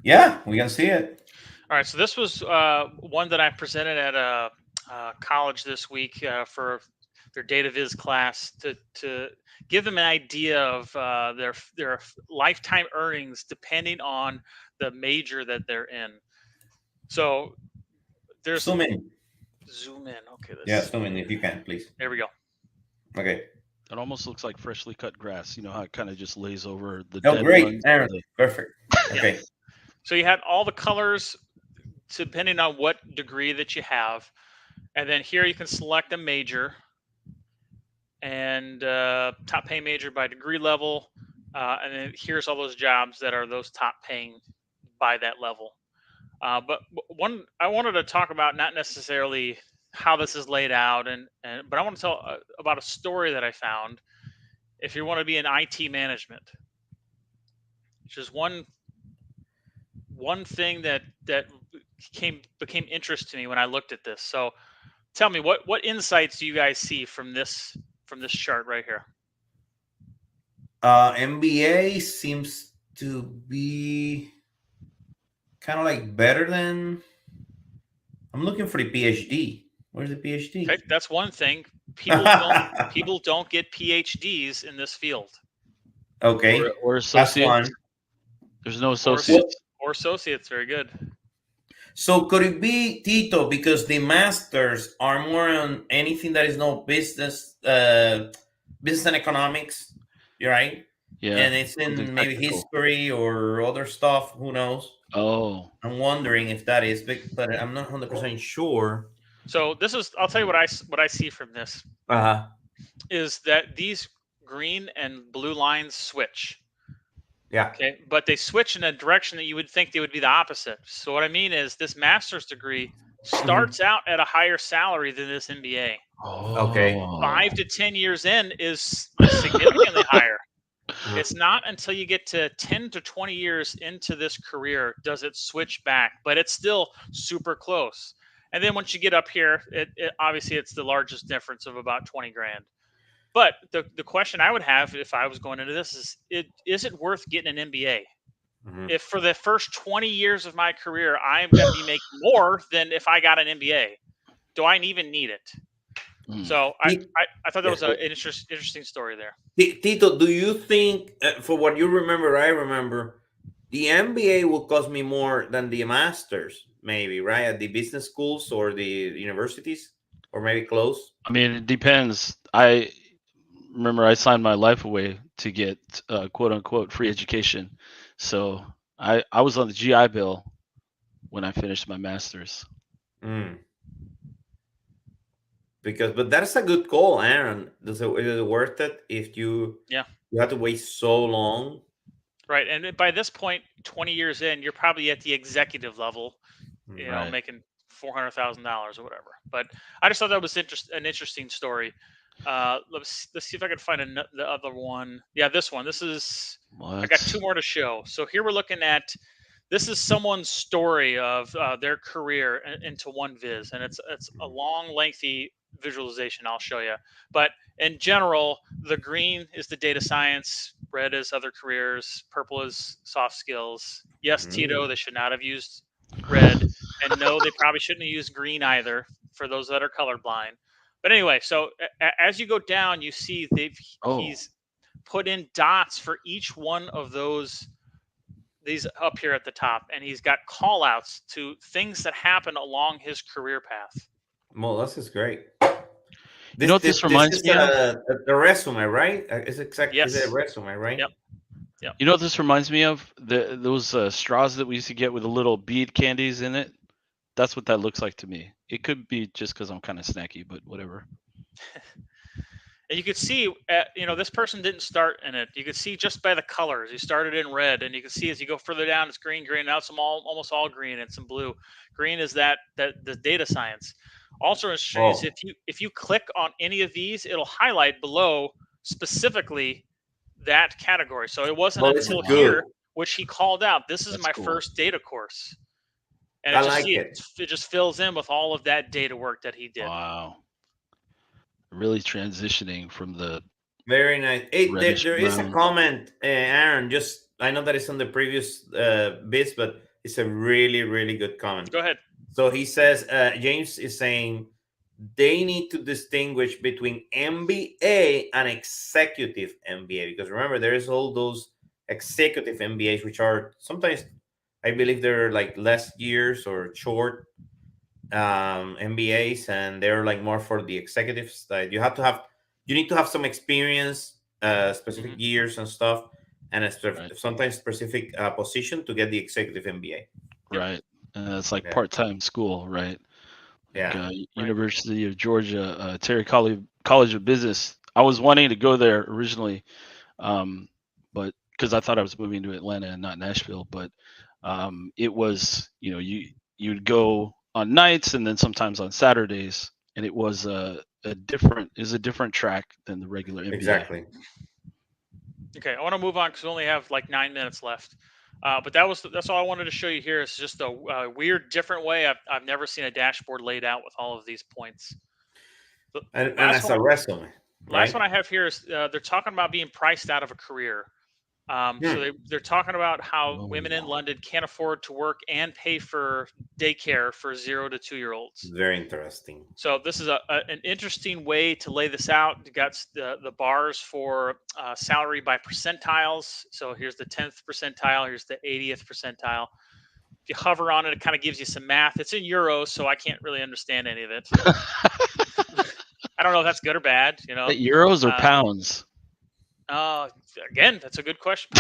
Yeah, we can see it. All right, so this was one that I presented at a college this week for their data viz class to give them an idea of their lifetime earnings depending on the major that they're in. So there's Zoom in. Zoom in. Okay, Yeah, zoom in if you can, please. there we go. Okay. It almost looks like freshly cut grass. You know how it kind of just lays over the Oh, dead great, ones. Aaron. Perfect. Okay. Yeah. So you had all the colors depending on what degree that you have, and then here you can select a major and top pay major by degree level, and then here's all those jobs that are those top paying by that level. But one I wanted to talk about, not necessarily how this is laid out, but I want to tell about a story that I found. If you want to be in IT management, which is one thing that became interest to me when I looked at this. So tell me, what insights do you guys see from this chart right here? MBA seems to be kind of like better than. I'm looking for the PhD. Where's the PhD? Okay, that's one thing. People don't get PhDs in this field. Okay. Or That's associates. one. There's no associates. Or associates. Very good. So could it be, Tito, because the masters are more on anything that is no business, business and economics, you're right? Yeah. And it's in maybe technical. history or other stuff. Who knows? Oh. I'm wondering if that is, but I'm not 100% sure. So this is. I'll tell you what I see from this. Is that these green and blue lines switch. Yeah. Okay, but they switch in a direction that you would think they would be the opposite. So what I mean is this master's degree starts out at a higher salary than this MBA. Okay. 5 to 10 years in is significantly higher. It's not until you get to 10 to 20 years into this career does it switch back, but it's still super close. And then once you get up here, it obviously it's the largest difference of about 20 grand. But the question I would have if I was going into this is it worth getting an MBA? If for the first 20 years of my career, I'm going to be making more than if I got an MBA, do I even need it? So I thought that was an interesting story there. Tito, do you think, for what you remember, I remember, the MBA will cost me more than the masters, maybe, right? At the business schools or the universities, or maybe close? I mean, it depends. I remember I signed my life away to get quote unquote free education. So I was on the GI Bill when I finished my master's. But that's a good call, Aaron. Is it worth it if you have to wait so long? Right, and by this point, 20 years in, you're probably at the executive level, you know, making $400,000 or whatever. But I just thought that was an interesting story. Let's see if I can find the other one. Yeah, this one. This is. I got two more to show. So here we're looking at. This is someone's story of their career into one viz, and it's a long, lengthy visualization. I'll show you. But in general, the green is the data science, red is other careers, purple is soft skills. Yes, Tito, they should not have used red, and no, they probably shouldn't have used green either for those that are colorblind. But anyway, so as you go down, you see he's put in dots for each one of these up here at the top, and he's got call outs to things that happen along his career path. Well, this is great. You know what this reminds me of? The resume, right? It's exactly Yes. Is it a resume, right? Yep. You know what this reminds me of? Those straws that we used to get with the little bead candies in it. That's what that looks like to me. It could be just because I'm kind of snacky, but whatever. And you could see, you know, this person didn't start in it. You could see just by the colors. He started in red, and you can see as you go further down, it's green. Now it's almost all green and some blue. Green is the data science. Also interesting is if you click on any of these, it'll highlight below specifically that category. So it wasn't Well, it's until good. here, which he called out, this is That's my cool. first data course. And I it just like it. it just fills in with all of that data work that he did. Wow. Really transitioning from the Very nice. Hey, reddish there is a brown. comment, Aaron. Just I know that it's on the previous bits, but it's a really, really good comment. Go ahead. So he says, James is saying they need to distinguish between MBA and executive MBA, because remember there is all those executive MBAs which are sometimes, I believe, they're like less years or short MBAs, and they're like more for the executives. That you need to have some experience, specific years and stuff, and sometimes specific position to get the executive MBA. Yep. Right. And it's like part-time school, right? Like, Yeah. University of Georgia, Terry College of Business. I was wanting to go there originally, but because I thought I was moving to Atlanta and not Nashville. But it was, you'd go on nights and then sometimes on Saturdays, and it was a different track than the regular MBA. Exactly. Okay, I want to move on because we only have like 9 minutes left. But that's all I wanted to show you here. Is just a weird, different way. I've never seen a dashboard laid out with all of these points. And as a resume. Last one I have here is they're talking about being priced out of a career. So they're talking about how women in London can't afford to work and pay for daycare for 0 to 2 year olds. Very interesting. So this is an interesting way to lay this out. You got the bars for salary by percentiles. So here's the 10th percentile. Here's the 80th percentile. If you hover on it, it kind of gives you some math. It's in euros, so I can't really understand any of it. I don't know if that's good or bad. Euros or pounds? Again, that's a good question.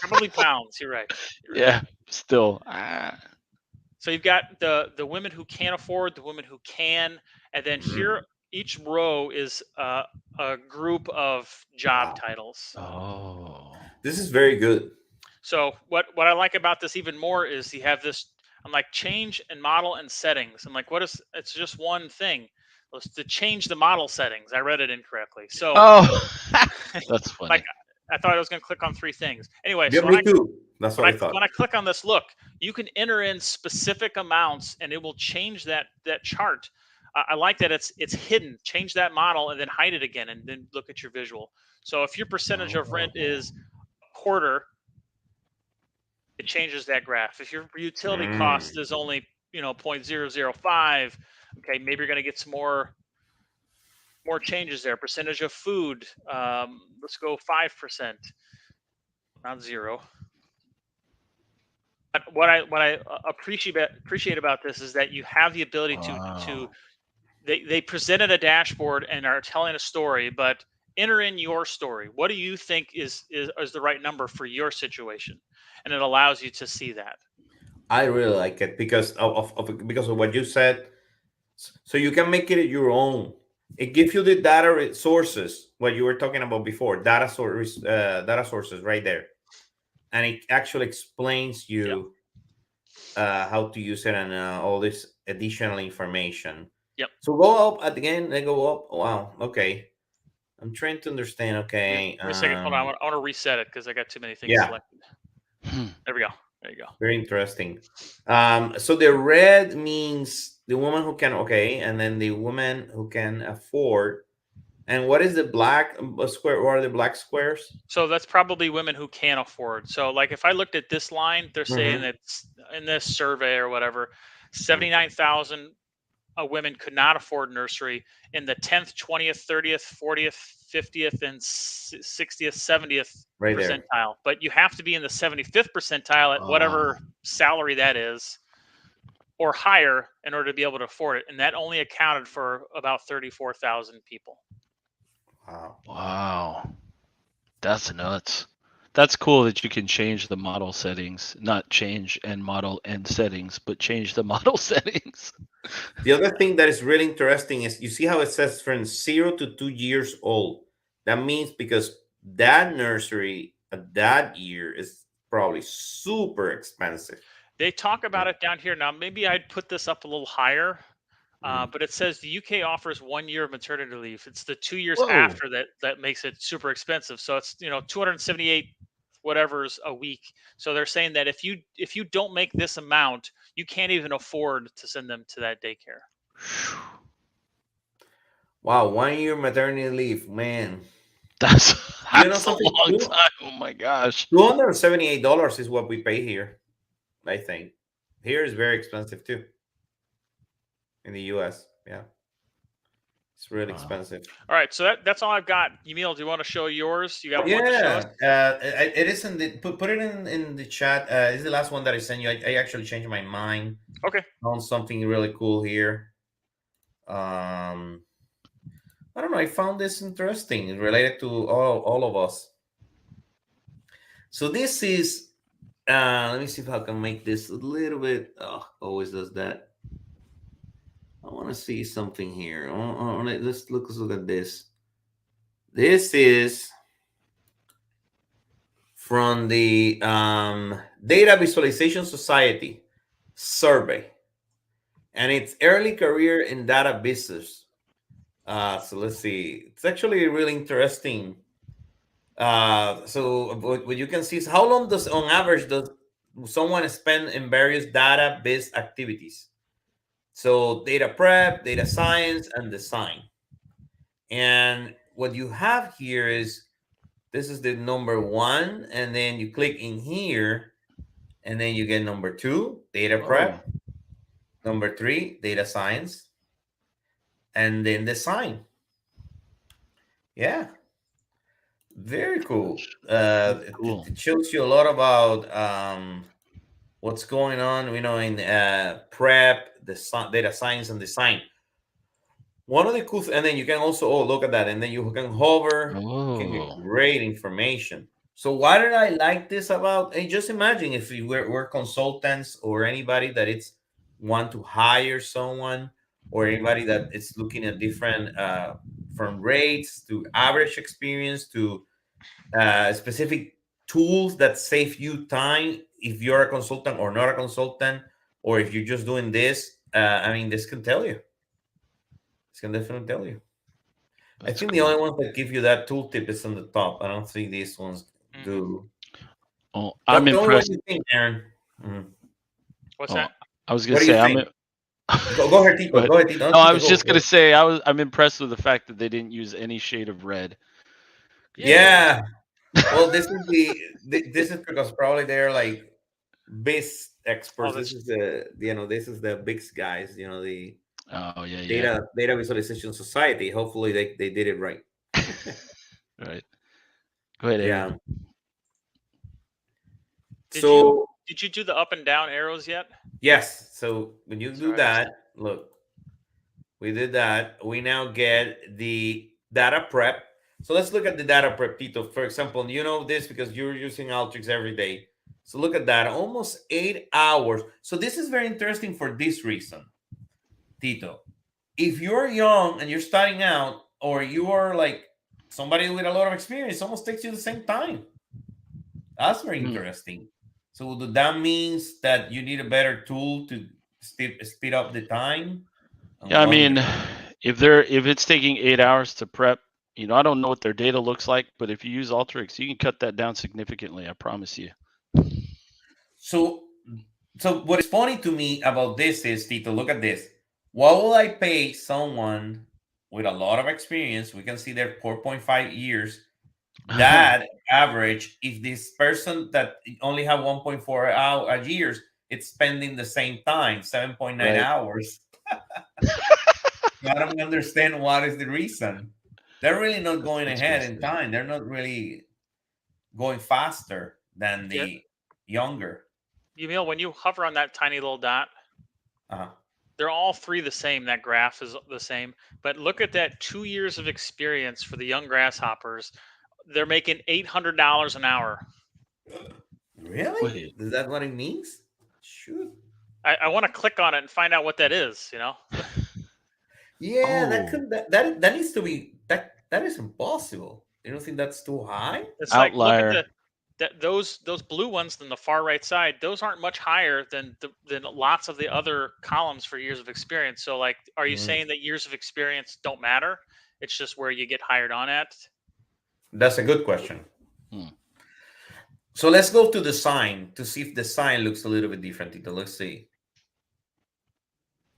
Probably pounds. You're right. Yeah, still. So you've got the women who can't afford, the women who can, and then here each row is a group of job titles. Oh, this is very good. So what I like about this even more is you have this. I'm like change and model and settings. I'm like, what is? It's just one thing. It's to change the model settings. I read it incorrectly. So that's funny. Like I thought I was going to click on 3 things. Anyway, yeah, so me too. That's what I thought. When I click on this, look, you can enter in specific amounts, and it will change that chart. I like that it's hidden. Change that model, and then hide it again, and then look at your visual. So if your percentage of rent is a quarter, it changes that graph. If your utility cost is only 0.005, okay, maybe you're going to get some more changes there. Percentage of food, let's go 5%, not 0. But what I appreciate about this is that you have the ability to they presented a dashboard and are telling a story, but enter in your story. What do you think is the right number for your situation? And it allows you to see that. I really like it because of what you said. So you can make it your own. It gives you the data sources, what you were talking about before, data sources right there. And it actually explains you how to use it and all this additional information. Yep. So go up again, they go up. Wow. Okay. I'm trying to understand. Okay. Wait a second. Hold on. I want to reset it because I got too many things selected. There we go. There you go. Very interesting. So the red means the woman who can, and then the woman who can afford. And what is the black square? What are the black squares? So that's probably women who can afford. So like if I looked at this line, they're saying that in this survey or whatever, 79,000 women could not afford nursery in the 10th, 20th, 30th, 40th, 50th, and 60th, 70th percentile. But you have to be in the 75th percentile at whatever salary that is or higher in order to be able to afford it. And that only accounted for about 34,000 people. Wow. That's nuts. That's cool that you can change the model settings, not change and model and settings, but change the model settings. The other thing that is really interesting is you see how it says from 0 to 2 years old. That means because that nursery at that year is probably super expensive. They talk about it down here. Now, maybe I'd put this up a little higher. But it says the UK offers 1 year of maternity leave. It's the 2 years Whoa. after that makes it super expensive. So it's 278 whatever's a week. So they're saying that if you don't make this amount, you can't even afford to send them to that daycare. Wow, 1 year maternity leave, man. That's You know a something? long time. Oh my gosh. $278 is what we pay here. I think here is very expensive too. In the U.S., yeah, it's really Wow. expensive. All right, so that's all I've got. Emil, do you want to show yours? You got one to show us? It is in the put it in the chat. This is the last one that I sent you. I actually changed my mind Okay. on something really cool here. I don't know. I found this interesting, related to all of us. So this is. Let me see if I can make this a little bit. Oh, always does that. I want to see something here. Let's look at this. This is from the Data Visualization Society survey, and it's early career in data business. So let's see. It's actually really interesting. So what you can see is how long does, on average, does someone spend in various data-based activities? So data prep, data science, and design. And what you have here is, this is the number 1, and then you click in here, and then you get number 2, data prep, number 3, data science, and then design. Yeah, very cool. Cool. It shows you a lot about what's going on, in prep, data science, and design. One of the cool, and then you can also look at that, and then you can hover. You can get great information. So why did I like this about? And just imagine if we're consultants, or anybody that it's want to hire someone, or anybody that is looking at different from rates to average experience to specific tools that save you time if you're a consultant or not a consultant, or if you're just doing this. I mean, this can tell you. This can definitely tell you. That's I think cool. the only ones that give you that tooltip is on the top. I don't think these ones do. Oh, I'm Tell me what impressed. you think, Aaron. What's that? I was What gonna do you say think? Go ahead, Tito. Go Go ahead, Tito. No, I Tito, was go. just gonna say I'm impressed with the fact that they didn't use any shade of red. Yeah. Well, this is because probably they're like biz experts. Oh, This is the big guys. The Oh yeah. data visualization society. Hopefully they did it right. Right. Go ahead, Aaron. Yeah. So did you do the up and down arrows yet? yes. So when you do Sorry. that, look, we did that. We now get the data prep. So let's look at the data prep, Tito. For example, you know this because you're using Alteryx every day. So look at that, almost 8 hours. So this is very interesting for this reason, Tito. If you're young and you're starting out, or you are like somebody with a lot of experience, it almost takes you the same time. That's very interesting. So that means that you need a better tool to speed up the time. Yeah, I mean, if it's taking 8 hours to prep, I don't know what their data looks like, but if you use Alteryx, you can cut that down significantly. I promise you. So what is funny to me about this is, Tito, look at this. What will I pay someone with a lot of experience? We can see they're 4.5 years. That average, if this person that only have 1.4 years, it's spending the same time, 7.9 hours. I don't understand what is the reason. They're really not going ahead in time. They're not really going faster than the younger. Emil, when you hover on that tiny little dot, they're all 3 the same. That graph is the same. But look at that 2 years of experience for the young grasshoppers. They're making $800 an hour. Really? Wait. Is that what it means? Shoot. I want to click on it and find out what that is, Yeah, that needs to be that is impossible. You don't think that's too high? It's outlier. like those blue ones on the far right side, those aren't much higher than lots of the other columns for years of experience. So like, are you saying that years of experience don't matter? It's just where you get hired on at? That's a good question. Hmm. So let's go to the sign to see if the sign looks a little bit different, Tito. Let's see.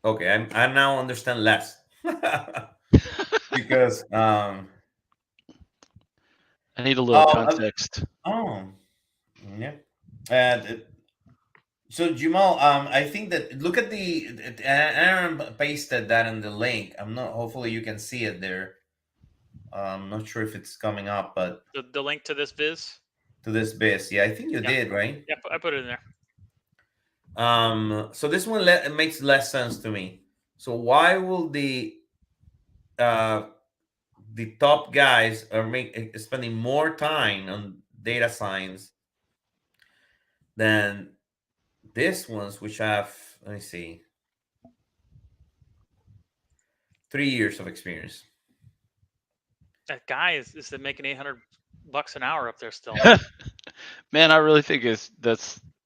Okay, I now understand less. Because I need a little context. Yeah. And so Jamal, I think that look at Aaron pasted that in the link. I'm not. Hopefully, you can see it there. I'm not sure if it's coming up, but The link to this viz. to this base, yeah, I think you Yeah. did, right? Yeah, I put it in there. So this one it makes less sense to me. So why will the top guys are spending more time on data science than these ones, which have, let me see, 3 years of experience? That guy is making $800 an hour up there still. Man, I really think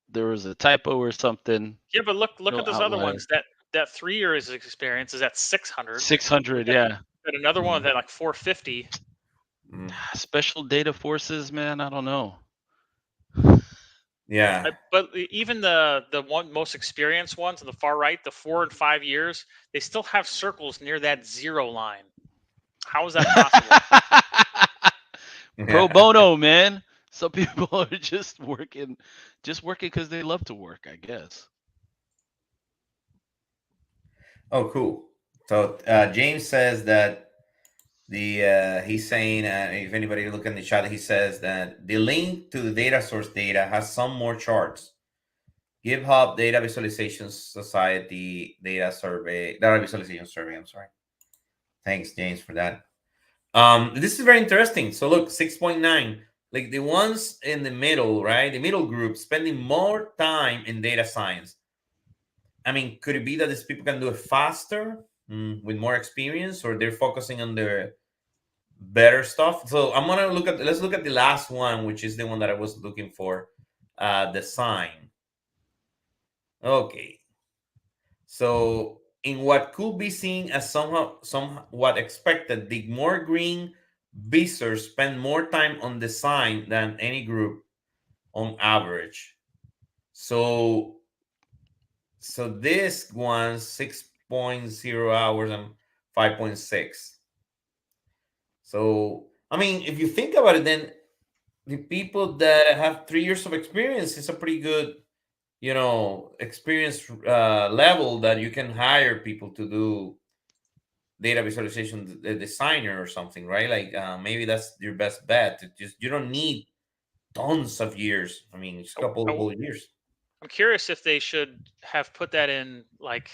there was a typo or something. Yeah, but look No at those outlier. other ones. That 3 years experience is at 600. 600, yeah. And another one that like 450. Special data forces, man. I don't know. Yeah. But even the one most experienced ones on the far right, the 4 and 5 years, they still have circles near that 0 line. How is that possible? Pro bono, man. Some people are just working because they love to work, I guess. Oh, cool. So James says that he's saying, if anybody look in the chat, he says that the link to the data source data has some more charts. GitHub Data Visualization Society data visualization survey. I'm sorry. Thanks, James, for that. This is very interesting. So look, 6.9, like the ones in the middle, right? The middle group spending more time in data science. I mean, could it be that these people can do it faster with more experience, or they're focusing on the better stuff? So let's look at the last one, which is the one that I was looking for, the sign. Okay. So in what could be seen as somewhat expected, the more green visors spend more time on the sign than any group on average. So this one 6.0 hours and 5.6. So I mean, if you think about it, then the people that have 3 years of experience is a pretty good, experience level that you can hire people to do data visualization, the designer or something, right? Like maybe that's your best bet. You don't need tons of years. I mean, it's a couple of years. I'm curious if they should have put that in like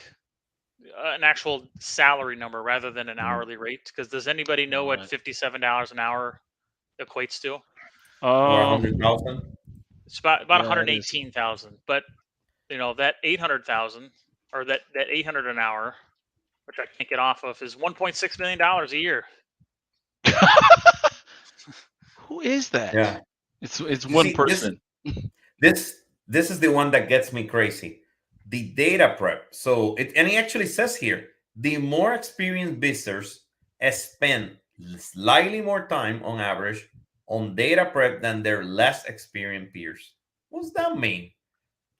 an actual salary number rather than an hourly rate. Because does anybody know what $57 an hour equates to? Or 100,000. It's about 118,000. But that 800,000 or that 800 an hour, which I can't get off of, is $1.6 million a year. Who is that? Yeah, it's one person. This is the one that gets me crazy. The data prep. So it actually says here, the more experienced visitors spend slightly more time on average on data prep than their less experienced peers. What does that mean?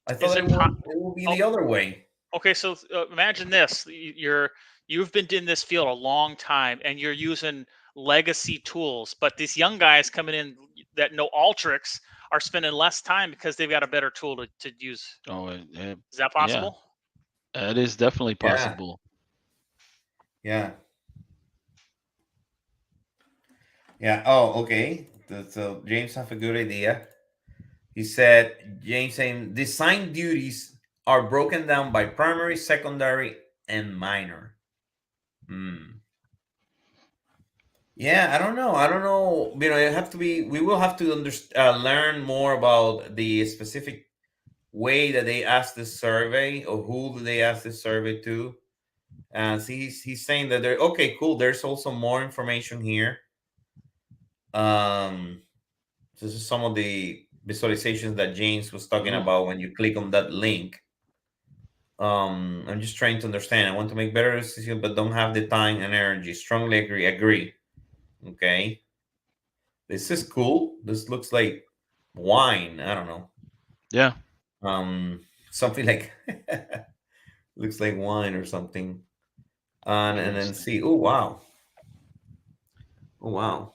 I thought it would be the other way. Okay, so imagine this: you've been in this field a long time, and you're using legacy tools, but these young guys coming in that know Alteryx are spending less time because they've got a better tool to use. Oh, is that possible? Yeah. It is definitely possible. Yeah. Oh, okay. So James have a good idea. He said, James saying design duties are broken down by primary, secondary, and minor. Yeah, I don't know. We will have to learn more about the specific way that they ask this survey, or who do they ask this survey to. And he's saying that okay, cool. There's also more information here. This is some of the visualizations that James was talking about when you click on that link. I'm just trying to understand. I want to make better decisions, but don't have the time and energy. Strongly agree. Okay. This is cool. This looks like wine. I don't know. Yeah. Something like looks like wine or something. And then see. Oh wow. Oh wow.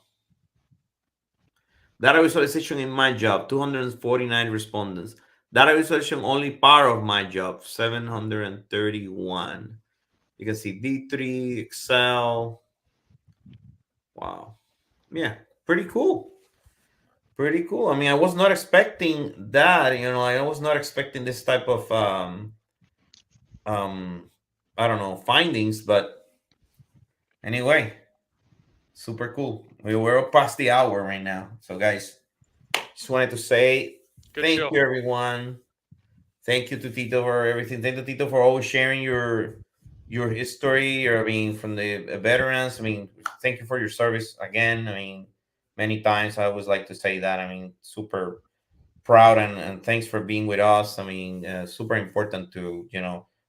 Data visualization in my job, 249 respondents. Data visualization only part of my job, 731. You can see D3, Excel. Wow. Yeah, pretty cool. Pretty cool. I mean, I was not expecting that, I was not expecting this type of I don't know, findings, but anyway, super cool. We're past the hour right now. So guys, just wanted to say thank you everyone. Thank you to Tito for everything. Thank you, Tito, for always sharing your history. Or I mean, from the veterans. I mean, thank you for your service again. I mean, many times I always like to say that. I mean, super proud and thanks for being with us. I mean, super important to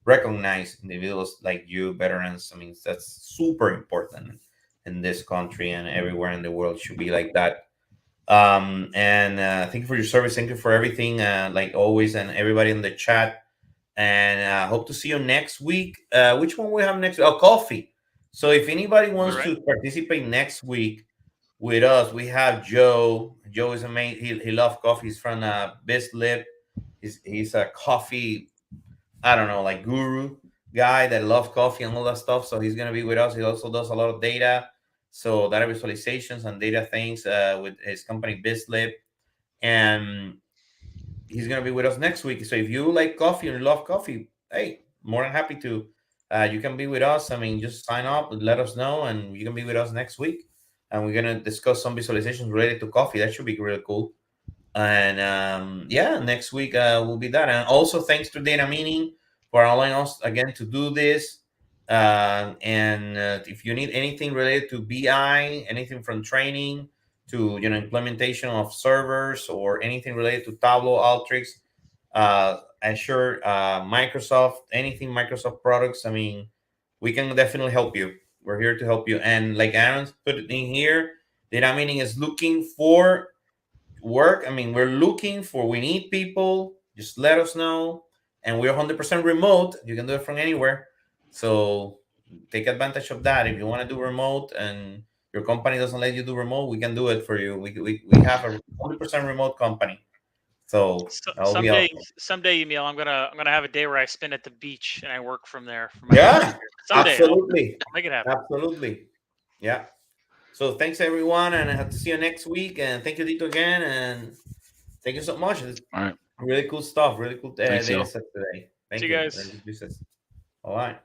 recognize individuals like you, veterans. I mean, that's super important in this country and everywhere in the world. Should be like that. And thank you for your service. Thank you for everything, like always, and everybody in the chat. And hope to see you next week. Which one we have next? Oh, coffee. So if anybody wants to participate next week with us, we have Joe. Joe is amazing. He loves coffee. He's from Bislip. He's a coffee, I don't know, like guru guy that loves coffee and all that stuff. So he's gonna be with us. He also does a lot of data, so data visualizations and data things with his company Bislip, and he's gonna be with us next week. So if you like coffee and love coffee, hey, more than happy to. You can be with us. I mean, just sign up and let us know, and you can be with us next week. And we're gonna discuss some visualizations related to coffee. That should be really cool. And yeah, next week will be that. And also thanks to Data Meaning for allowing us again to do this. And if you need anything related to BI, anything from training to implementation of servers, or anything related to Tableau, Alteryx, Azure, Microsoft, anything Microsoft products, I mean, we can definitely help you. We're here to help you. And like Aaron put it in here, Data Meaning is looking for work. I mean, we need people. Just let us know. And we're 100% remote. You can do it from anywhere. So take advantage of that. If you want to do remote and your company doesn't let you do remote, we can do it for you. We have a 100% remote company. So someday, Emil, I'm gonna have a day where I spend at the beach and I work from there. Someday, absolutely. I'll make it happen. Absolutely. Yeah. So thanks everyone, and I have to see you next week. And thank you, Dito, again, and thank you so much. It's all right. Really cool stuff. Really cool data Thanks, set today. Thank you guys. All right.